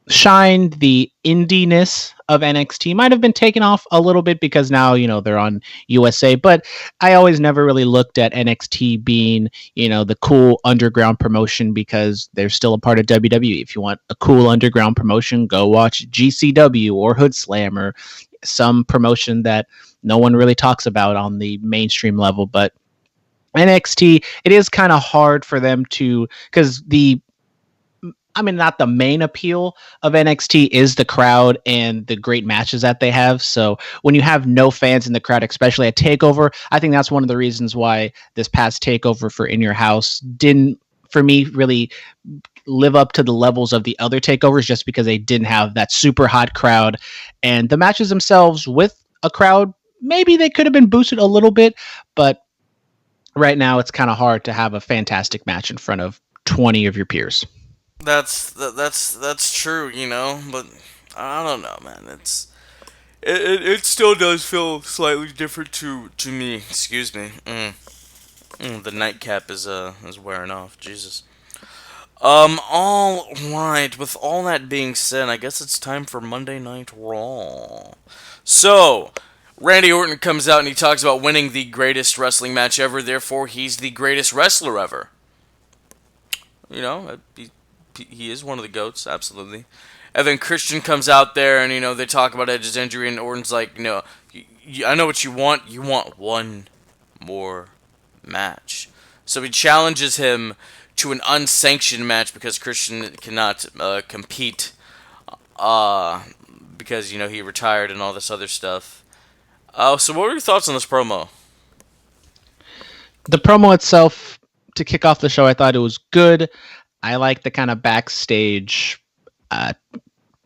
S4: shine, the indie-ness of NXT might have been taken off a little bit because now, they're on USA, but I always never really looked at NXT being, the cool underground promotion because they're still a part of WWE. If you want a cool underground promotion, go watch GCW or Hood Slam or some promotion that no one really talks about on the mainstream level, but NXT, it is kind of hard for them to, because not the main appeal of NXT is the crowd and the great matches that they have. So when you have no fans in the crowd, especially at TakeOver, I think that's one of the reasons why this past TakeOver for In Your House didn't, for me, really live up to the levels of the other TakeOvers, just because they didn't have that super hot crowd. And the matches themselves with a crowd, maybe they could have been boosted a little bit, but right now it's kind of hard to have a fantastic match in front of 20 of your peers.
S3: That's true, but I don't know, man. It still does feel slightly different to me. Excuse me. The nightcap is wearing off. Jesus. All right. With all that being said, I guess it's time for Monday Night Raw. So, Randy Orton comes out and he talks about winning the greatest wrestling match ever. Therefore, he's the greatest wrestler ever. He is one of the GOATs, absolutely. And then Christian comes out there and, they talk about Edge's injury, and Orton's like, I know what you want. You want one more match. So he challenges him to an unsanctioned match because Christian cannot compete because, he retired and all this other stuff. So what were your thoughts on this promo?
S4: The promo itself, to kick off the show, I thought it was good. I like the kind of backstage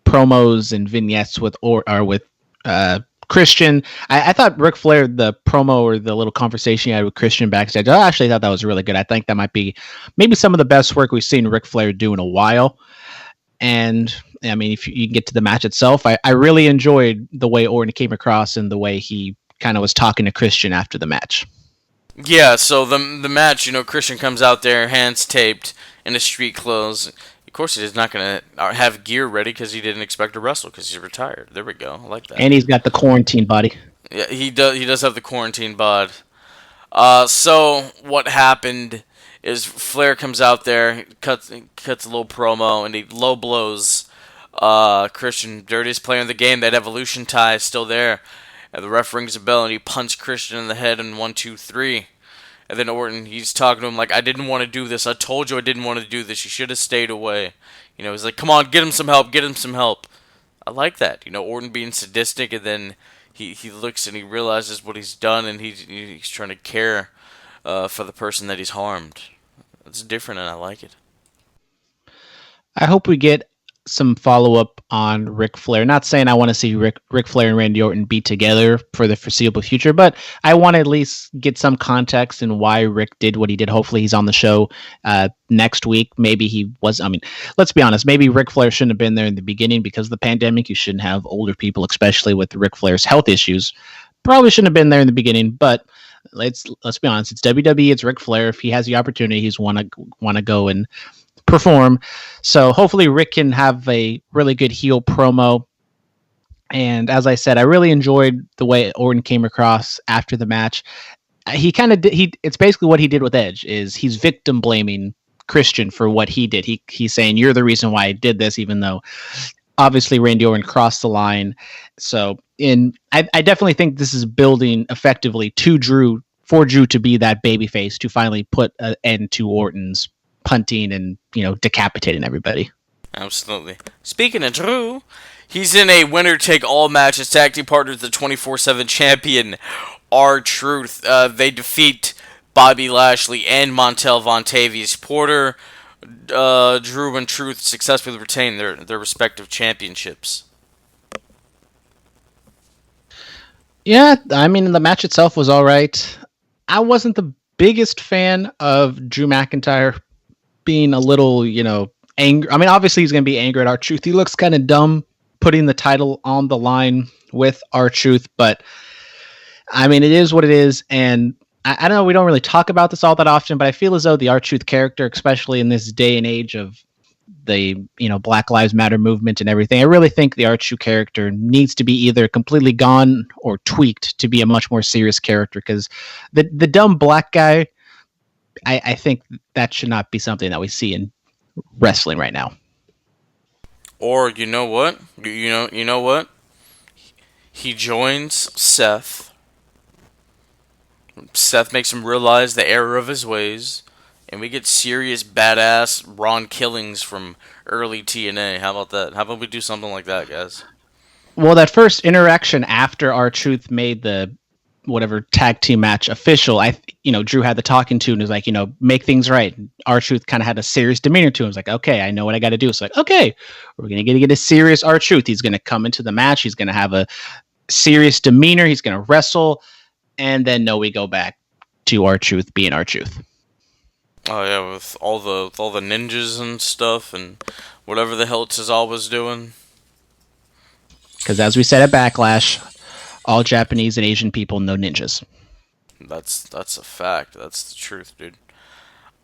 S4: promos and vignettes with Christian. I thought Ric Flair, the promo or the little conversation he had with Christian backstage, I actually thought that was really good. I think that might be maybe some of the best work we've seen Ric Flair do in a while. And I mean, if you get to the match itself, I really enjoyed the way Orton came across and the way he kind of was talking to Christian after the match.
S3: Yeah, so the match, Christian comes out there, hands taped, in his street clothes. Of course, he's not going to have gear ready because he didn't expect to wrestle because he's retired. There we go. I like that.
S4: And he's got the quarantine body.
S3: Yeah, he does have the quarantine bod. So what happened is Flair comes out there, cuts a little promo, and he low blows Christian. Dirtiest player in the game. That evolution tie is still there. And the ref rings a bell, and he punts Christian in the head in 1, 2, 3. And then Orton, he's talking to him like, I didn't want to do this. I told you I didn't want to do this. You should have stayed away. He's like, come on, get him some help. Get him some help. I like that. Orton being sadistic, and then he looks and he realizes what he's done, and he's trying to care for the person that he's harmed. It's different, and I like it.
S4: I hope we get some follow-up on Ric Flair. Not saying I want to see Ric Flair and Randy Orton be together for the foreseeable future, but I want to at least get some context in why Rick did what he did. Hopefully he's on the show next week. Maybe he was, let's be honest, maybe Ric Flair shouldn't have been there in the beginning because of the pandemic. You shouldn't have older people, especially with Ric Flair's health issues. Probably shouldn't have been there in the beginning, but let's be honest. It's WWE, it's Ric Flair. If he has the opportunity, he's want to go and perform. So hopefully Rick can have a really good heel promo. And as I said, I really enjoyed the way Orton came across after the match. It's basically what he did with Edge, is he's victim blaming Christian for what he did. He's saying, you're the reason why I did this, even though obviously Randy Orton crossed the line. So I definitely think this is building effectively for Drew to be that babyface, to finally put an end to Orton's punting and decapitating everybody.
S3: Absolutely. Speaking of Drew, he's in a winner-take-all match as tag team partners, the 24/7 champion R-Truth. They defeat Bobby Lashley and Montel Vontavious Porter. Drew and Truth successfully retain their respective championships. Yeah,
S4: the match itself was all right. I wasn't the biggest fan of Drew McIntyre being a little, angry. Obviously he's going to be angry at R-Truth. He looks kind of dumb putting the title on the line with R-Truth, but it is what it is. And I don't know, we don't really talk about this all that often, but I feel as though the R-Truth character, especially in this day and age of the, Black Lives Matter movement and everything, I really think the R-Truth character needs to be either completely gone or tweaked to be a much more serious character, because the dumb black guy, I think that should not be something that we see in wrestling right now.
S3: Or you know what? You know what? He joins Seth. Seth makes him realize the error of his ways, and we get serious badass Ron Killings from early TNA. How about that? How about we do something like that, guys?
S4: Well, that first interaction after R-Truth made the whatever tag team match official, Drew had the talking to and was like, make things right. R-Truth kind of had a serious demeanor to him. It's like, okay, I know what I got to do. It's like, okay, we're going to get a serious R-Truth. He's going to come into the match. He's going to have a serious demeanor. He's going to wrestle. And then we go back to R-Truth being R-Truth.
S3: Oh yeah, with all the ninjas and stuff and whatever the hell Cesaro was doing.
S4: Because as we said at Backlash, all Japanese and Asian people know ninjas.
S3: That's a fact. That's the truth, dude.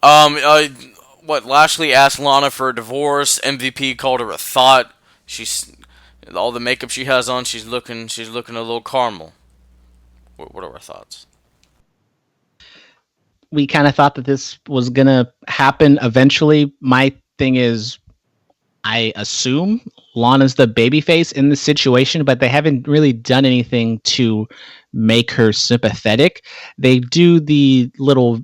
S3: Lashley asked Lana for a divorce. MVP called her a thought. She's all the makeup she has on. She's looking a little caramel. What are our thoughts?
S4: We kind of thought that this was gonna happen eventually. My thing is, I assume Lana's the babyface in this situation, but they haven't really done anything to make her sympathetic. They do the little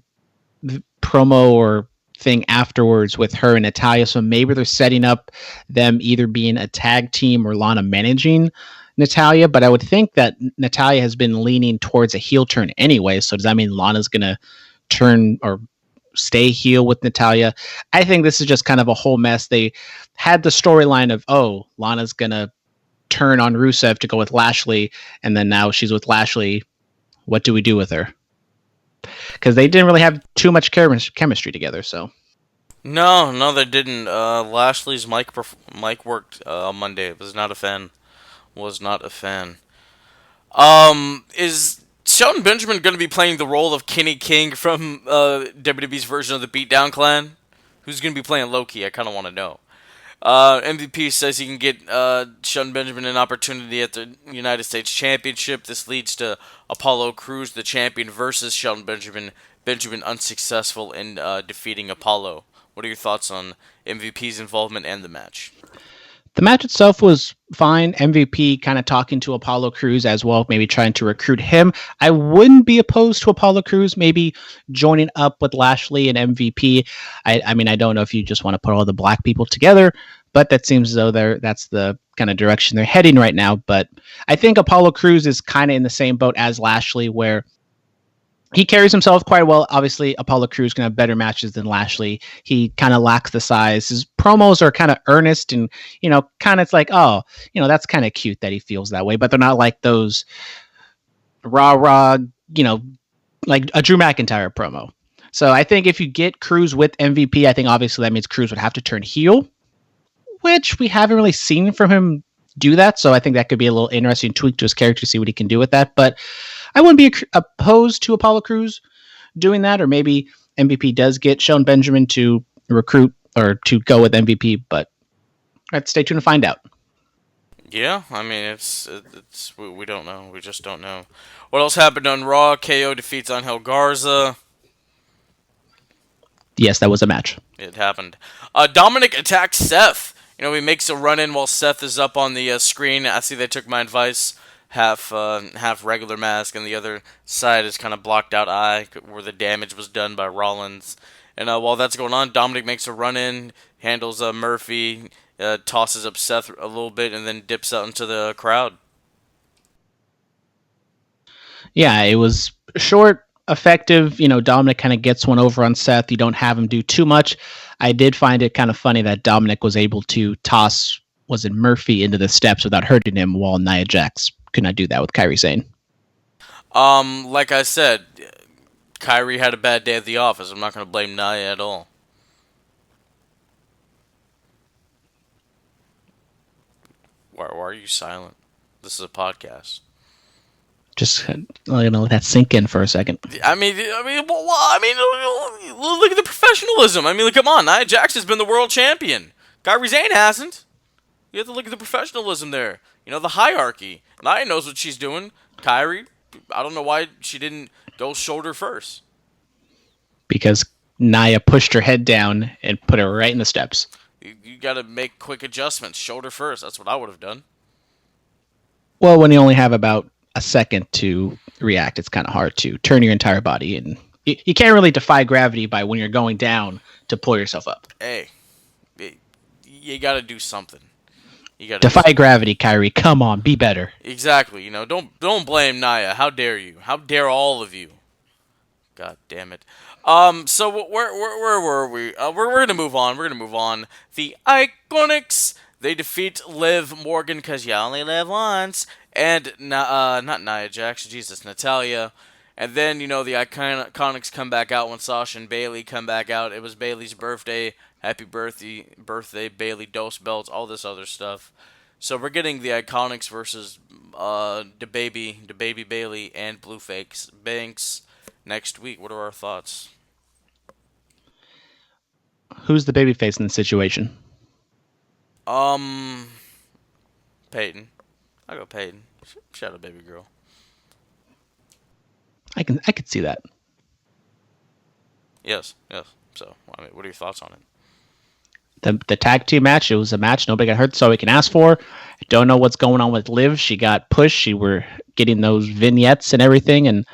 S4: promo or thing afterwards with her and Natalia, so maybe they're setting up them either being a tag team or Lana managing Natalia. But I would think that Natalia has been leaning towards a heel turn anyway, so does that mean Lana's gonna turn or stay heel with Natalia? I think this is just kind of a whole mess. They had the storyline of, oh, Lana's gonna turn on Rusev to go with Lashley, and then now she's with Lashley. What do we do with her? Because they didn't really have too much chemistry together. So
S3: No, they didn't. Lashley's mic worked on Monday. Was not a fan. Was not a fan. Is Shelton Benjamin going to be playing the role of Kenny King from WWE's version of the Beatdown Clan? Who's going to be playing Loki? I kind of want to know. MVP says he can get Shelton Benjamin an opportunity at the United States Championship. This leads to Apollo Crews, the champion, versus Shelton Benjamin. Benjamin unsuccessful in defeating Apollo. What are your thoughts on MVP's involvement and the match?
S4: the match itself was fine. MVP kind of talking to Apollo Crews as well, maybe trying to recruit him. I wouldn't be opposed to Apollo Crews maybe joining up with Lashley and MVP. I mean, I don't know if you just want to put all the black people together, but that seems as though that's the kind of direction they're heading right now. But I think Apollo Crews is kind of in the same boat as Lashley, where he carries himself quite well. Obviously, Apollo Crews can have better matches than Lashley. He kind of lacks the size. His promos are kind of earnest and, kind of it's like, oh, that's kind of cute that he feels that way. But they're not like those rah, like a Drew McIntyre promo. So I think if you get Crews with MVP, I think obviously that means Crews would have to turn heel, which we haven't really seen from him do that. So I think that could be a little interesting tweak to his character to see what he can do with that. But I wouldn't be opposed to Apollo Crews doing that, or maybe MVP does get Shelton Benjamin to recruit or to go with MVP, but let's stay tuned to find out.
S3: Yeah, I mean, it's we don't know. We just don't know. What else happened on Raw? KO defeats Angel Garza.
S4: Yes, that was a match.
S3: It happened. Dominic attacks Seth. He makes a run in while Seth is up on the screen. I see they took my advice. Half regular mask, and the other side is kind of blocked out eye where the damage was done by Rollins. And while that's going on, Dominic makes a run in, handles Murphy, tosses up Seth a little bit, and then dips out into the crowd.
S4: Yeah, it was short, effective. Dominic kind of gets one over on Seth. You don't have him do too much. I did find it kind of funny that Dominic was able to toss, was it Murphy, into the steps without hurting him, while Nia Jax could not do that with Kairi Sane.
S3: Like I said, Kairi had a bad day at the office. I'm not going to blame Nia at all. Why are you silent? This is a podcast.
S4: Just let that sink in for a second.
S3: I mean, look at the professionalism. I mean, come on, Nia Jax has been the world champion. Kairi Sane hasn't. You have to look at the professionalism there. The hierarchy. Nia knows what she's doing. Kairi, I don't know why she didn't go shoulder first.
S4: Because Nia pushed her head down and put her right in the steps.
S3: You got to make quick adjustments. Shoulder first. That's what I would have done.
S4: Well, when you only have about a second to react, it's kind of hard to turn your entire body. And you can't really defy gravity by when you're going down to pull yourself up.
S3: Hey, you got to do something. You got
S4: defy gravity, Kairi. Come on, be better.
S3: Exactly. Don't blame Nia. How dare you? How dare all of you? God damn it. So where were we? We're gonna move on. We're gonna move on. The Iconics, they defeat Liv Morgan because you only live once, and not Nia Jax. Jesus, Natalya. And then, the Iconics come back out when Sasha and Bayley come back out. It was Bayley's birthday. Happy birthday, Bayley, dose belts, all this other stuff. So we're getting the Iconics versus the baby Bayley and Blueface Banks next week. What are our thoughts?
S4: Who's the babyface in the situation?
S3: Peyton. I'll go Peyton. Shout out, baby girl.
S4: I could see that.
S3: Yes. So, what are your thoughts on it?
S4: the tag team match. It was a match nobody got hurt, so we can ask for. I don't know what's going on with Liv. She got pushed. She were getting those vignettes and everything, and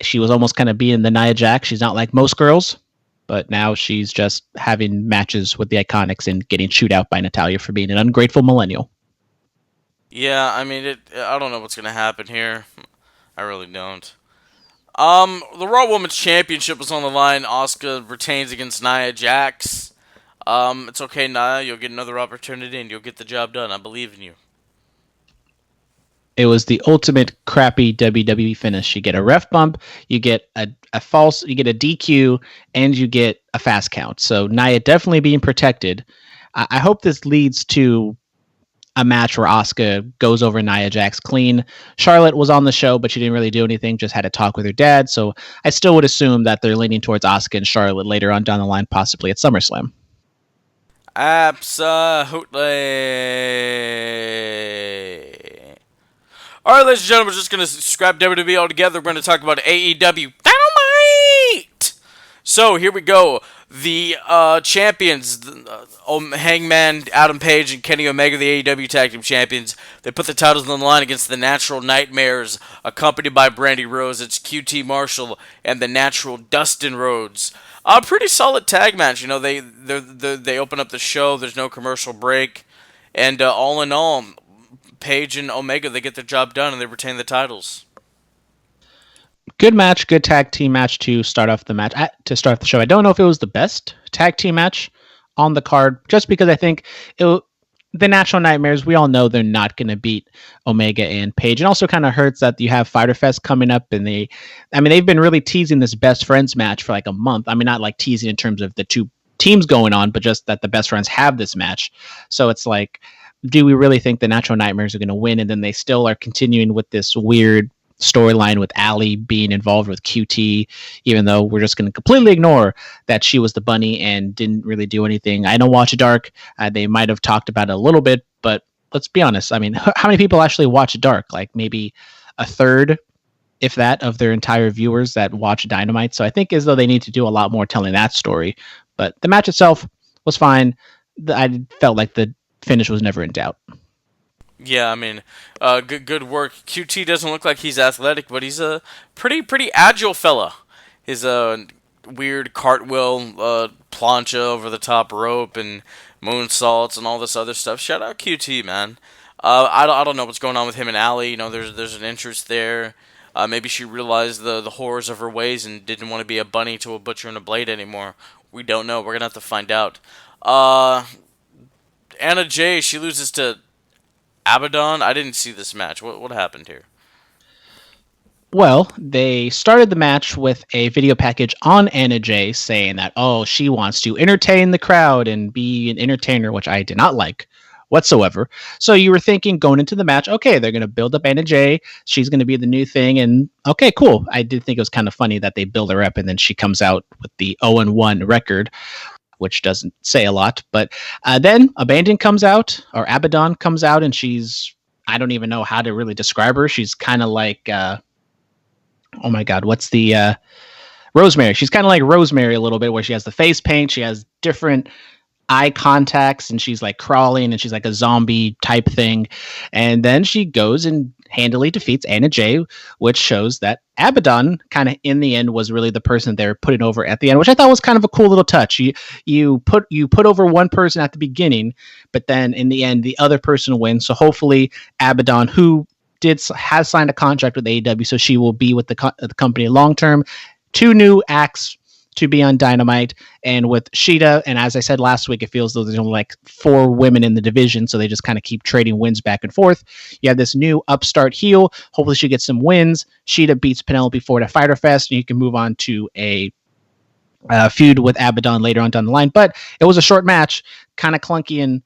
S4: she was almost kind of being the Nia Jax. She's not like most girls, but now she's just having matches with the Iconics and getting chewed out by Natalya for being an ungrateful millennial.
S3: Yeah, I mean, I don't know what's gonna happen here. I really don't. The Raw Women's Championship was on the line. Asuka retains against Nia Jax. It's okay, Nia. You'll get another opportunity and you'll get the job done. I believe in you.
S4: It was the ultimate crappy WWE finish. You get a ref bump, you get a false, you get a DQ, and you get a fast count. So Nia definitely being protected. I hope this leads to a match where Asuka goes over Nia Jax clean. Charlotte was on the show, but she didn't really do anything, just had a talk with her dad. So I still would assume that they're leaning towards Asuka and Charlotte later on down the line, possibly at SummerSlam.
S3: Absolutely. Alright, ladies and gentlemen, we're just going to scrap WWE altogether. We're going to talk about AEW Dynamite! So, here we go. The champions, Hangman, Adam Page, and Kenny Omega, the AEW Tag Team Champions, they put the titles on the line against the Natural Nightmares, accompanied by Brandy Rose. It's QT Marshall and the Natural Dustin Rhodes. A pretty solid tag match. You know, they open up the show. There's no commercial break. And all in all, Page and Omega, they get their job done and they retain the titles.
S4: Good match, good tag team match to start off the match. To start off the show, I don't know if it was the best tag team match on the card, just because I think the Natural Nightmares, we all know they're not going to beat Omega and Page. It also kind of hurts that you have Fyter Fest coming up, and they've been really teasing this best friends match for like a month. I mean, not like teasing in terms of the two teams going on, but just that the best friends have this match. So it's like, do we really think the Natural Nightmares are going to win? And then they still are continuing with this weird storyline with Allie being involved with QT, even though we're just going to completely ignore that she was the bunny and didn't really do anything. I don't watch Dark. They might have talked about it a little bit, but let's be honest. I mean, how many people actually watch Dark? Like maybe a third, if that, of their entire viewers that watch Dynamite. So I think as though they need to do a lot more telling that story. But the match itself was fine. I felt like the finish was never in doubt.
S3: Yeah, I mean, good work. QT doesn't look like he's athletic, but he's a pretty agile fella. His weird cartwheel plancha over the top rope and moonsaults and all this other stuff. Shout out QT, man. I don't know what's going on with him and Allie. You know, there's an interest there. Maybe she realized the horrors of her ways and didn't want to be a bunny to a butcher and a blade anymore. We don't know. We're gonna have to find out. Anna Jay, she loses to Abaddon. I didn't see this match. What happened here?
S4: Well, they started the match with a video package on Anna Jay saying that, oh, she wants to entertain the crowd and be an entertainer, which I did not like whatsoever. So you were thinking going into the match, okay, they're going to build up Anna Jay. She's going to be the new thing. And okay, cool. I did think it was kind of funny that they build her up and then she comes out with the 0-1 record, which doesn't say a lot. But then Abaddon comes out, and she's, I don't even know how to really describe her. She's kind of like, oh my God, what's the Rosemary? She's kind of like Rosemary a little bit, where she has the face paint, she has different eye contacts, and she's like crawling, and she's like a zombie type thing. And then she goes and handily defeats Anna Jay, which shows that Abaddon kind of in the end was really the person they're putting over at the end, which I thought was kind of a cool little touch. You put over one person at the beginning, but then in the end the other person wins. So hopefully Abaddon, who has signed a contract with AEW, so she will be with the company long term. 2 new acts to be on Dynamite, and with Sheeta, and as I said last week, it feels though there's only like 4 women in the division, so they just kind of keep trading wins back and forth. You have this new upstart heel. Hopefully she gets some wins. Sheeta beats Penelope Ford at Fyter Fest, and you can move on to a feud with Abaddon later on down the line. But it was a short match, kind of clunky and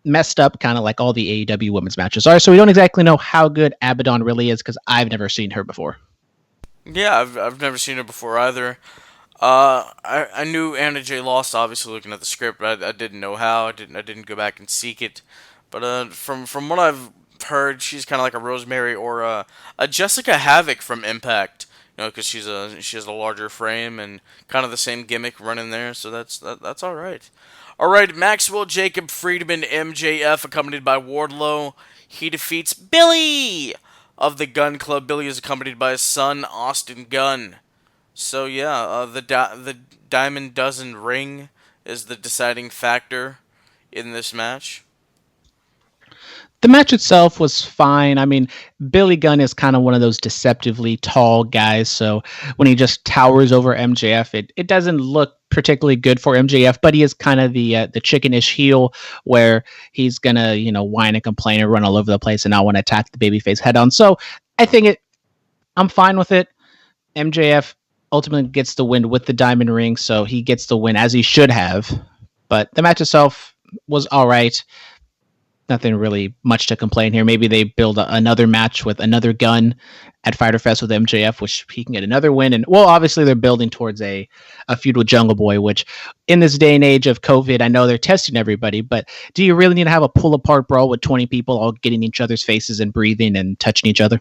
S4: messed up, kind of like all the AEW women's matches are. So we don't exactly know how good Abaddon really is, because I've never seen her before.
S3: Yeah, I've never seen her before either. I knew Anna Jay lost, obviously, looking at the script, but I didn't know how. I didn't go back and seek it. But from what I've heard, she's kind of like a Rosemary or a Jessica Havoc from Impact. You because she has a larger frame and kind of the same gimmick running there. So that's all right. All right, Maxwell Jacob Friedman MJF accompanied by Wardlow. He defeats Billy of the Gun Club. Billy is accompanied by his son Austin Gunn. So yeah, the Diamond Dozen ring is the deciding factor in this match.
S4: The match itself was fine. I mean, Billy Gunn is kind of one of those deceptively tall guys, so when he just towers over MJF, it doesn't look particularly good for MJF, but he is kind of the chickenish heel where he's gonna, whine and complain and run all over the place and not want to attack the babyface head on. So I think I'm fine with it. MJF ultimately gets the win with the diamond ring, so he gets the win as he should have. But the match itself was all right. Nothing really much to complain here. Maybe they build another match with another gun at Fyter Fest with MJF, which he can get another win. And well, obviously they're building towards a feud with Jungle Boy, which in this day and age of COVID, I know they're testing everybody, but do you really need to have a pull apart brawl with 20 people all getting each other's faces and breathing and touching each other?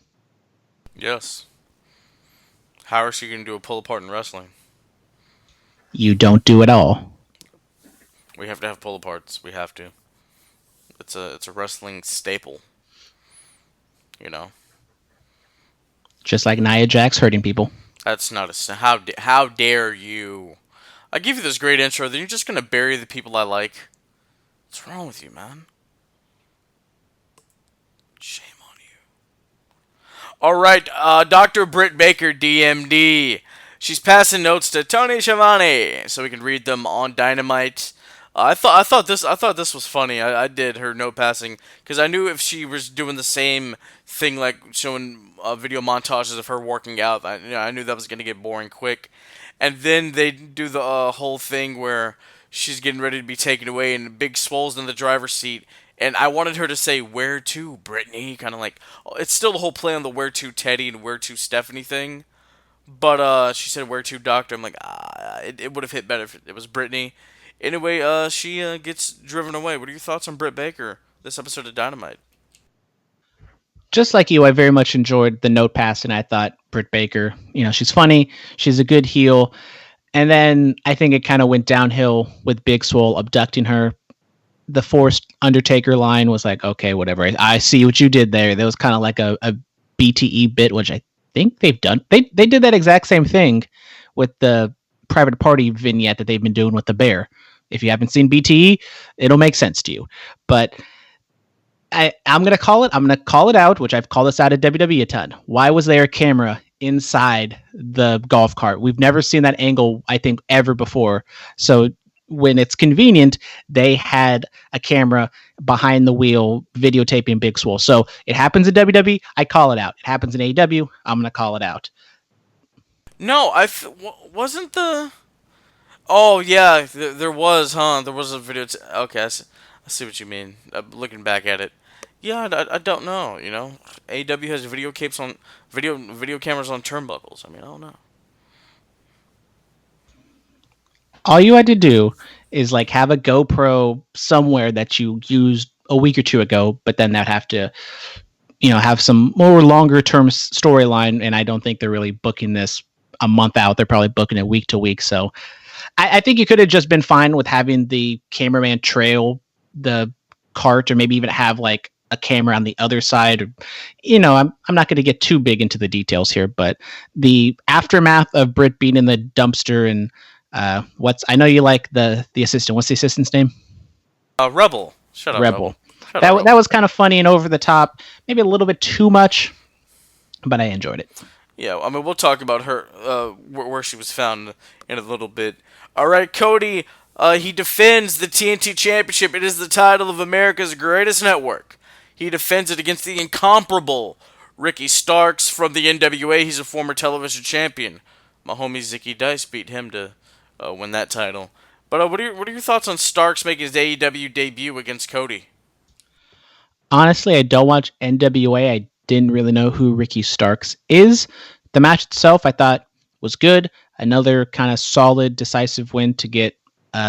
S3: Yes. How is she going to do a pull apart in wrestling?
S4: You don't do it all.
S3: We have to have pull aparts. We have to. It's a wrestling staple.
S4: Just like Nia Jax hurting people.
S3: That's not a how dare you? I give you this great intro, then you're just gonna bury the people I like. What's wrong with you, man? Shame on you. All right, Dr. Britt Baker, DMD. She's passing notes to Tony Schiavone so we can read them on Dynamite. I thought this was funny. I did her note passing because I knew if she was doing the same thing, like showing video montages of her working out, I knew that was gonna get boring quick. And then they do the whole thing where she's getting ready to be taken away, and Big Swole's in the driver's seat. And I wanted her to say "Where to, Brittany?" Kind of like it's still the whole play on the "Where to, Teddy" and "Where to, Stephanie" thing. But she said "Where to, Doctor." I'm like, it would have hit better if it was Brittany. Anyway, she gets driven away. What are your thoughts on Britt Baker this episode of Dynamite?
S4: Just like you, I very much enjoyed the note pass, and I thought Britt Baker, she's funny, she's a good heel. And then I think it kind of went downhill with Big Swole abducting her. The forced Undertaker line was like, okay, whatever. I see what you did there. That was kind of like a BTE bit, which I think they've done. They did that exact same thing with the private party vignette that they've been doing with the bear. If you haven't seen BTE, it'll make sense to you. But I'm going to call it. I'm going to call it out, which I've called this out at WWE a ton. Why was there a camera inside the golf cart? We've never seen that angle, I think, ever before. So when it's convenient, they had a camera behind the wheel videotaping Big Swole. So it happens in WWE. I call it out. It happens in AEW. I'm going to call it out.
S3: No, wasn't the... Oh, yeah, there was, huh? There was a video... Okay, I see what you mean. Looking back at it. Yeah, I don't know, AEW has video cameras on turnbuckles. I don't know.
S4: All you had to do is have a GoPro somewhere that you used a week or two ago, but then that'd have to, have some more longer term storyline. And I don't think they're really booking this a month out. They're probably booking it week to week. So I think you could have just been fine with having the cameraman trail the cart, or maybe even have a camera on the other side. I'm not going to get too big into the details here, but the aftermath of Britt being in the dumpster and I know you like the assistant. What's the assistant's name?
S3: Rebel. Shut up,
S4: Rebel.
S3: Rebel.
S4: That was kind of funny and over the top, maybe a little bit too much, but I enjoyed it.
S3: Yeah, we'll talk about her, where she was found in a little bit. All right, Cody, he defends the TNT Championship. It is the title of America's greatest network. He defends it against the incomparable Ricky Starks from the NWA. He's a former television champion. My homie Zicky Dice beat him to win that title. But what are your thoughts on Starks making his AEW debut against Cody?
S4: Honestly, I don't watch NWA. I didn't really know who Ricky Starks is. The match itself, I thought, was good. Another kind of solid, decisive win to get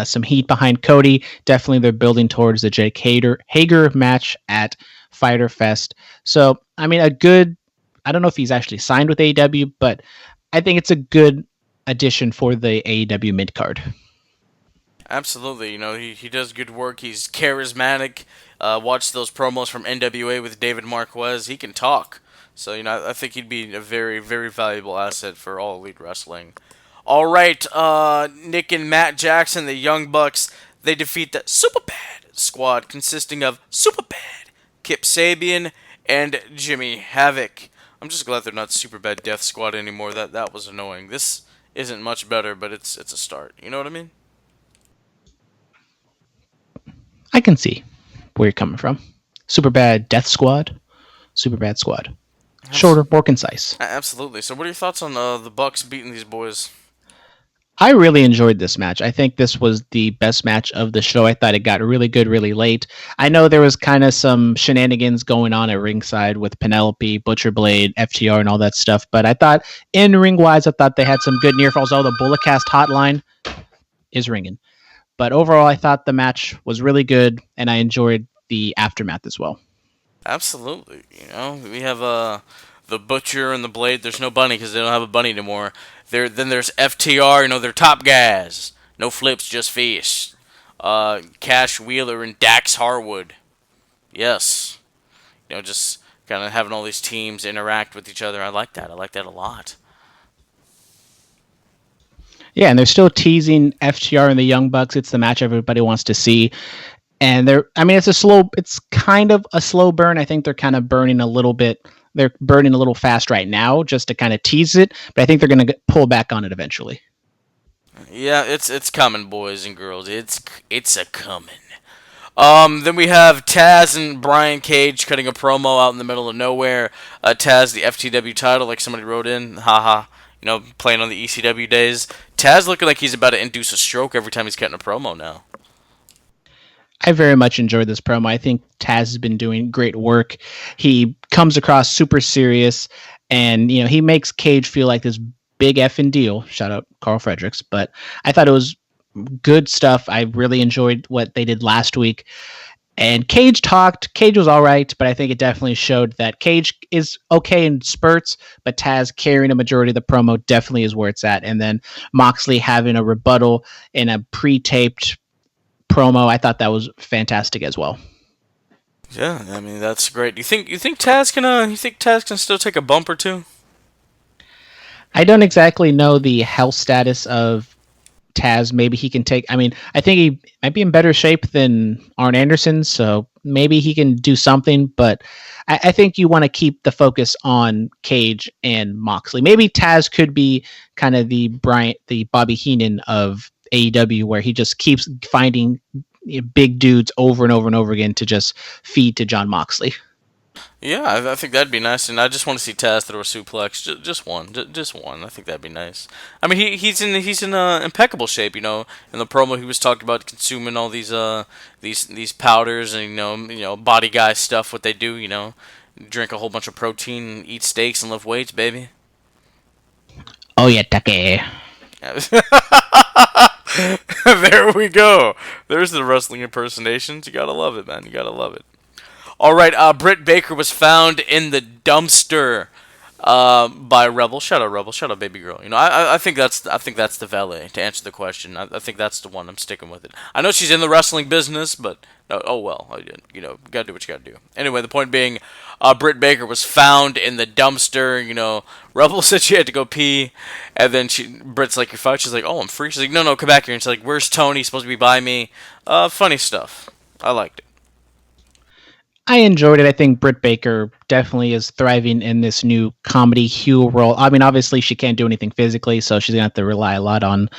S4: some heat behind Cody. Definitely they're building towards the Jake Hager match at Fyter Fest. So, a good... I don't know if he's actually signed with AEW, but I think it's a good addition for the AEW mid card.
S3: Absolutely, he does good work. He's charismatic. Watch those promos from NWA with David Marquez. He can talk. So, I think he'd be a very, very valuable asset for All Elite Wrestling. All right, Nick and Matt Jackson, the Young Bucks, they defeat the Super Bad Squad consisting of Super Bad, Kip Sabian, and Jimmy Havoc. I'm just glad they're not Super Bad Death Squad anymore. That was annoying. This isn't much better, but it's a start. You know what I mean?
S4: I can see where you're coming from. Super Bad Death Squad, Super Bad Squad. Shorter, more concise.
S3: Absolutely. So, what are your thoughts on the Bucks beating these boys?
S4: I really enjoyed this match. I think this was the best match of the show. I thought it got really good really late. I know there was kind of some shenanigans going on at ringside with Penelope, Butcher Blade, FTR, and all that stuff, but I thought in ring-wise, I thought they had some good near falls. Oh, the Bulletcast hotline is ringing. But overall, I thought the match was really good, and I enjoyed the aftermath as well.
S3: Absolutely. We have the Butcher and the Blade. There's no Bunny because they don't have a Bunny anymore. Then there's FTR. They're top guys. No flips, just fish. Cash Wheeler and Dax Harwood. Yes. Just kind of having all these teams interact with each other. I like that. I like that a lot.
S4: Yeah, and they're still teasing FTR and the Young Bucks. It's the match everybody wants to see. And it's kind of a slow burn. I think they're kind of burning a little bit. They're burning a little fast right now just to kind of tease it, but I think they're going to pull back on it eventually.
S3: Yeah, it's coming, boys and girls. It's a coming. Then we have Taz and Brian Cage cutting a promo out in the middle of nowhere. Taz, the FTW title, like somebody wrote in. Haha. Playing on the ECW days. Taz looking like he's about to induce a stroke every time he's cutting a promo now.
S4: I very much enjoyed this promo. I think Taz has been doing great work. He comes across super serious, and he makes Cage feel like this big effing deal. Shout out Carl Fredericks. But I thought it was good stuff. I really enjoyed what they did last week. And Cage talked. Cage was all right, but I think it definitely showed that Cage is okay in spurts, but Taz carrying a majority of the promo definitely is where it's at. And then Moxley having a rebuttal in a pre-taped promo, I thought that was fantastic as well.
S3: Yeah, I mean that's great. You think Taz can still take a bump or two?
S4: I don't exactly know the health status of Taz. Maybe he can take. I mean, I think he might be in better shape than Arn Anderson, so maybe he can do something. But I think you want to keep the focus on Cage and Moxley. Maybe Taz could be kind of the Bobby Heenan of AEW, where he just keeps finding big dudes over and over and over again to just feed to Jon Moxley.
S3: Yeah, I think that'd be nice, and I just want to see Taz throw a suplex, just one. I think that'd be nice. I mean, he's in impeccable shape, In the promo, he was talking about consuming all these powders and body guy stuff. What they do, drink a whole bunch of protein, eat steaks, and lift weights, baby.
S4: Oh yeah, Take.
S3: There we go. There's the wrestling impersonations. You gotta love it, man. You gotta love it. All right, Britt Baker was found in the dumpster by Rebel. Shut up, Rebel. Shut up, baby girl. I think that's the valet to answer the question. I think that's the one. I'm sticking with it. I know she's in the wrestling business, but oh well. Gotta do what you gotta do. Anyway, the point being, Britt Baker was found in the dumpster. Rebel said she had to go pee, and then Britt's like, "You're fine." She's like, "Oh, I'm free." She's like, "No, come back here." And she's like, "Where's Tony? He's supposed to be by me." Funny stuff. I liked it.
S4: I enjoyed it. I think Britt Baker definitely is thriving in this new comedy heel role. I mean, obviously she can't do anything physically, so she's gonna have to rely a lot on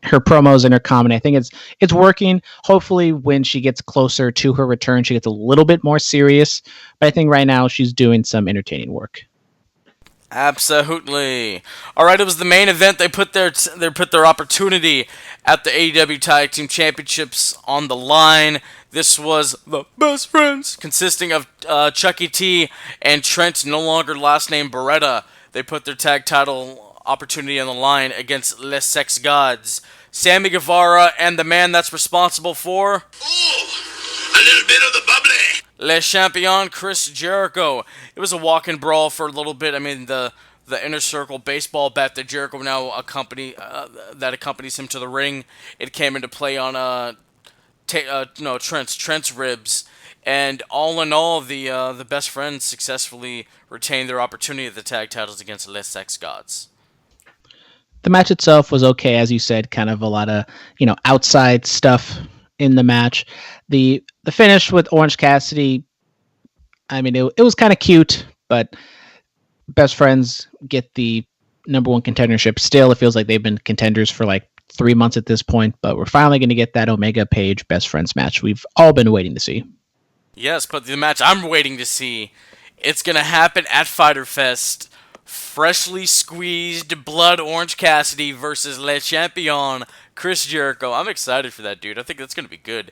S4: her promos and her comedy. I think it's working. Hopefully, when she gets closer to her return, she gets a little bit more serious. But I think right now she's doing some entertaining work.
S3: Absolutely. All right, it was the main event. They put their opportunity at the AEW Tag Team Championships on the line. This was the Best Friends, consisting of Chucky T and Trent, no longer last name Beretta. They put their tag title opportunity on the line against Les Sex Gods, Sammy Guevara, and the man that's responsible for
S2: Ooh, a little bit of the bubbly.
S3: Le Champion, Chris Jericho. It was a walk-in brawl for a little bit. I mean, the the inner circle baseball bat that Jericho now that accompanies him to the ring. It came into play on Trent's ribs, and all in all, the best friends successfully retained their opportunity at the tag titles against Les Sex Gods.
S4: The match itself was okay, as you said, kind of a lot of outside stuff in the match. The finish with Orange Cassidy, I mean, it was kind of cute, but best friends get the number one contendership. Still, it feels like they've been contenders for like 3 months at this point, but we're finally going to get that Omega Page best friends match we've all been waiting to see.
S3: Yes, but the match I'm waiting to see, it's going to happen at Fyter Fest. Freshly squeezed blood Orange Cassidy versus Le Champion Chris Jericho. I'm excited for that, dude. I think that's going to be good.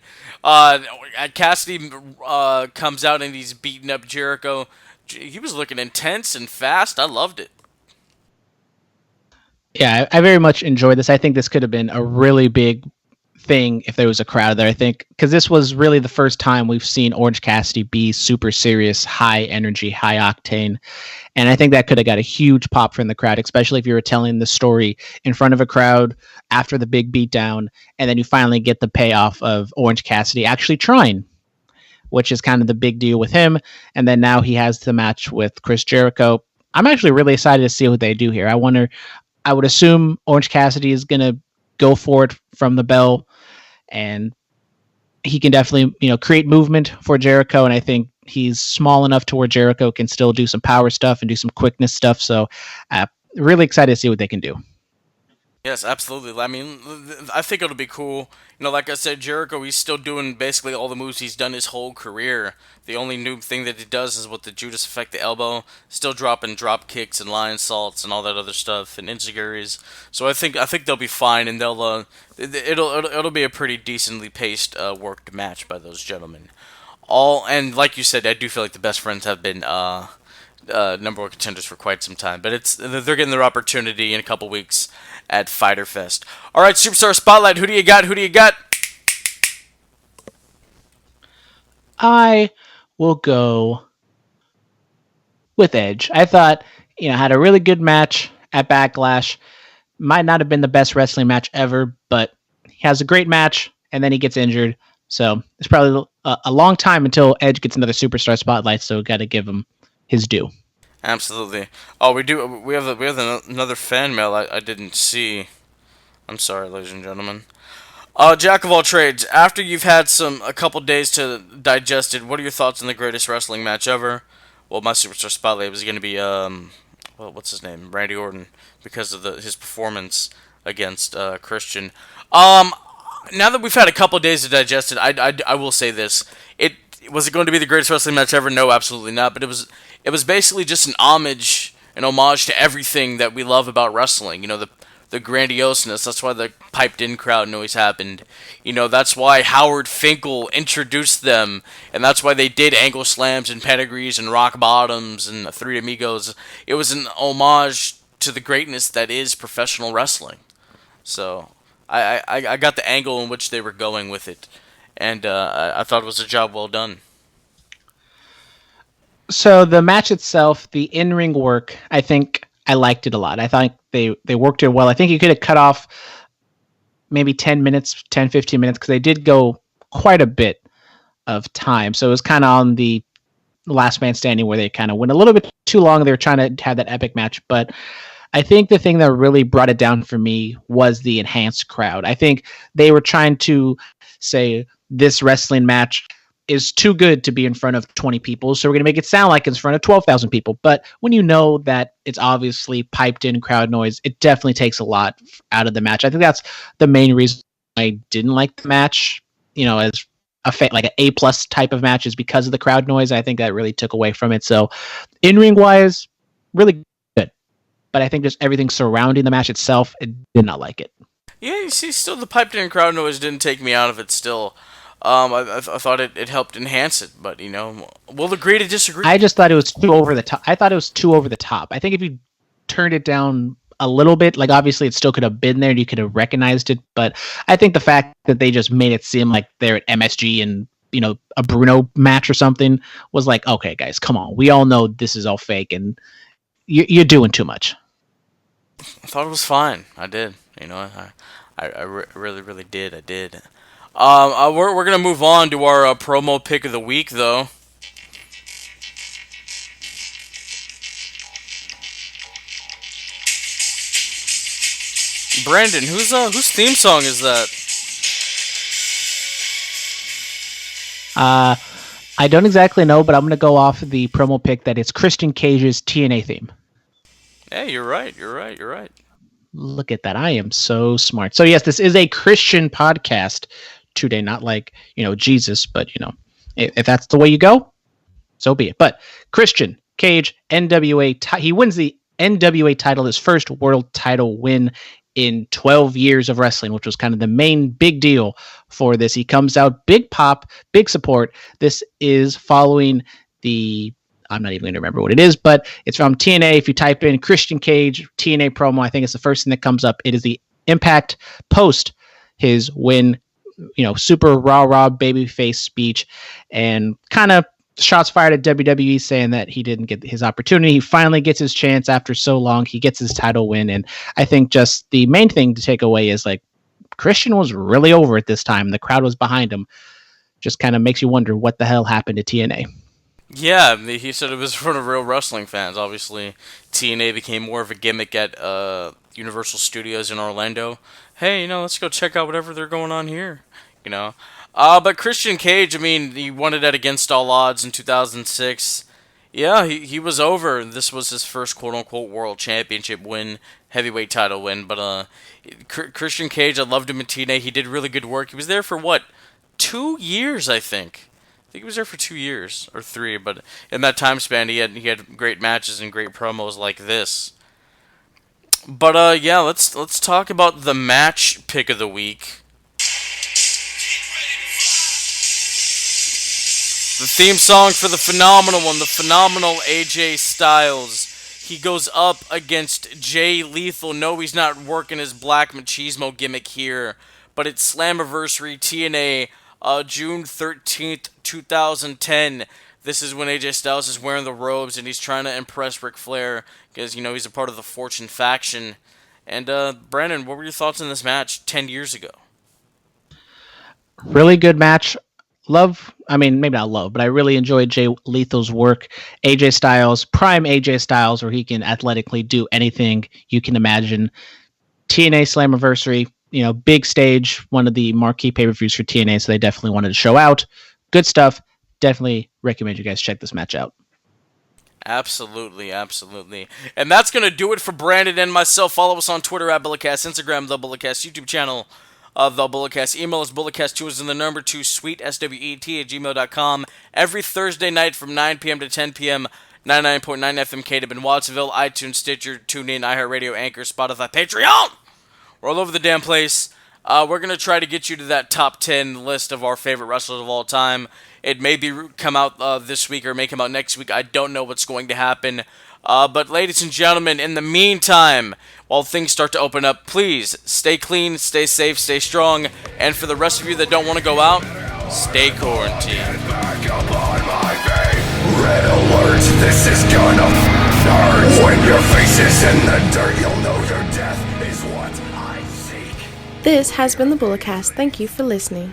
S3: Cassidy comes out and he's beating up Jericho. He was looking intense and fast. I loved it.
S4: Yeah, I very much enjoyed this. I think this could have been a really big thing if there was a crowd there. I think because this was really the first time we've seen Orange Cassidy be super serious, high energy, high octane. And I think that could have got a huge pop from the crowd, especially if you were telling the story in front of a crowd after the big beatdown, and then you finally get the payoff of Orange Cassidy actually trying, which is kind of the big deal with him. And then now he has the match with Chris Jericho. I'm actually really excited to see what they do here. I would assume Orange Cassidy is going to go for it from the bell, and he can definitely, create movement for Jericho. And I think he's small enough to where Jericho can still do some power stuff and do some quickness stuff. So really excited to see what they can do.
S3: Yes, absolutely. I mean, I think it'll be cool. Like I said, Jericho, he's still doing basically all the moves he's done his whole career. The only new thing that he does is with the Judas Effect, the elbow, still dropping drop kicks and lion salts and all that other stuff and enziguris. So I think they'll be fine, and it'll be a pretty decently paced, worked match by those gentlemen. And like you said, I do feel like the best friends have been number one contenders for quite some time, but they're getting their opportunity in a couple weeks at Fyter Fest. All right, Superstar Spotlight. Who do you got?
S4: I will go with Edge. I thought, had a really good match at Backlash. Might not have been the best wrestling match ever, but he has a great match, and then he gets injured. So it's probably a long time until Edge gets another Superstar Spotlight, so got to give him his due.
S3: Absolutely. Oh, we do. We have another fan mail I didn't see. I'm sorry, ladies and gentlemen. Jack of all trades. After you've had a couple days to digest it, what are your thoughts on the greatest wrestling match ever? Well, my Superstar Spotlight was going to be what's his name, Randy Orton, because of his performance against Christian. Now that we've had a couple days to digest it, I will say this: was it going to be the greatest wrestling match ever? No, absolutely not. But it was basically just an homage to everything that we love about wrestling. The grandioseness. That's why the piped-in crowd noise happened. That's why Howard Finkel introduced them, and that's why they did angle slams and pedigrees and rock bottoms and the Three Amigos. It was an homage to the greatness that is professional wrestling. So I got the angle in which they were going with it, and I thought it was a job well done.
S4: So the match itself, the in-ring work, I think I liked it a lot. I thought they worked it well. I think you could have cut off maybe 10 minutes, 10, 15 minutes, because they did go quite a bit of time. So it was kind of on the last man standing where they kind of went a little bit too long. They were trying to have that epic match. But I think the thing that really brought it down for me was the enhanced crowd. I think they were trying to say this wrestling match is too good to be in front of 20 people, so we're going to make it sound like it's in front of 12,000 people. But when you know that it's obviously piped in crowd noise, it definitely takes a lot out of the match. I think that's the main reason I didn't like the match, as like an A+ type of match, is because of the crowd noise. I think that really took away from it. So in-ring wise, really good. But I think just everything surrounding the match itself, I did not like it.
S3: Yeah, you see, still the piped in crowd noise didn't take me out of it still. I thought it helped enhance it, but we'll agree to disagree.
S4: I just thought it was too over the top. I think if you turned it down a little bit, like obviously it still could have been there and you could have recognized it, but I think the fact that they just made it seem like they're at MSG and a Bruno match or something was like, okay guys, come on, we all know this is all fake, and you're doing too much.
S3: I thought it was fine. I did. Really, really did. I did. We're gonna move on to our promo pick of the week, though. Brandon, whose theme song is that?
S4: I don't exactly know, but I'm going to go off the promo pick that it's Christian Cage's TNA theme.
S3: Hey, you're right. You're right.
S4: Look at that. I am so smart. So yes, this is a Christian podcast today, not like, Jesus, but if that's the way you go, so be it. But Christian Cage, NWA, he wins the NWA title, his first world title win in 12 years of wrestling, which was kind of the main big deal for this. He comes out, big pop, big support. This is following I'm not even going to remember what it is, but it's from TNA. If you type in Christian Cage TNA promo, I think it's the first thing that comes up. It is the Impact post his win, super rah babyface speech, and kind of shots fired at WWE saying that he didn't get his opportunity. He finally gets his chance after so long. He gets his title win. And I think just the main thing to take away is like Christian was really over at this time. The crowd was behind him. Just kind of makes you wonder what the hell happened to TNA.
S3: Yeah, he said it was for the real wrestling fans. Obviously, TNA became more of a gimmick at Universal Studios in Orlando. Hey, let's go check out whatever they're going on here. But Christian Cage, he won it at Against All Odds in 2006. Yeah, he was over. This was his first quote-unquote world championship win, heavyweight title win. But Christian Cage, I loved him in TNA. He did really good work. He was there for, 2 years, I think. I think he was there for 2 years, or 3. But in that time span, he had great matches and great promos like this. But, yeah, let's talk about the match pick of the week. The theme song for the phenomenal AJ Styles. He goes up against Jay Lethal. No, he's not working his Black Machismo gimmick here, but it's Slammiversary TNA, June 13th, 2010. This is when AJ Styles is wearing the robes and he's trying to impress Ric Flair because, he's a part of the Fortune faction. And, Brandon, what were your thoughts on this match 10 years ago?
S4: Really good match. Maybe not love, but I really enjoyed Jay Lethal's work. AJ Styles, prime AJ Styles, where he can athletically do anything you can imagine. TNA Slammiversary, big stage, one of the marquee pay-per-views for TNA, so they definitely wanted to show out. Good stuff. Definitely recommend you guys check this match out.
S3: Absolutely. And that's going to do it for Brandon and myself. Follow us on Twitter at Bulletcast, Instagram, The Bulletcast, YouTube channel, The Bulletcast. Email us bulletcast2 and the number 2 sweet swet@gmail.com. Every Thursday night from 9 p.m. to 10 p.m. 99.9 FM KDB in Wattsville, iTunes, Stitcher, TuneIn, iHeartRadio, Anchor, Spotify, Patreon. We're all over the damn place. We're going to try to get you to that top 10 list of our favorite wrestlers of all time. It may come out this week or may come out next week. I don't know what's going to happen. But ladies and gentlemen, in the meantime, while things start to open up, please stay clean, stay safe, stay strong, and for the rest of you that don't want to go out, stay quarantined.
S2: Red alert, this is gonna nerd. When your face is in the dirt, you'll know your death is what I seek.
S1: This has been the Bulletcast. Thank you for listening.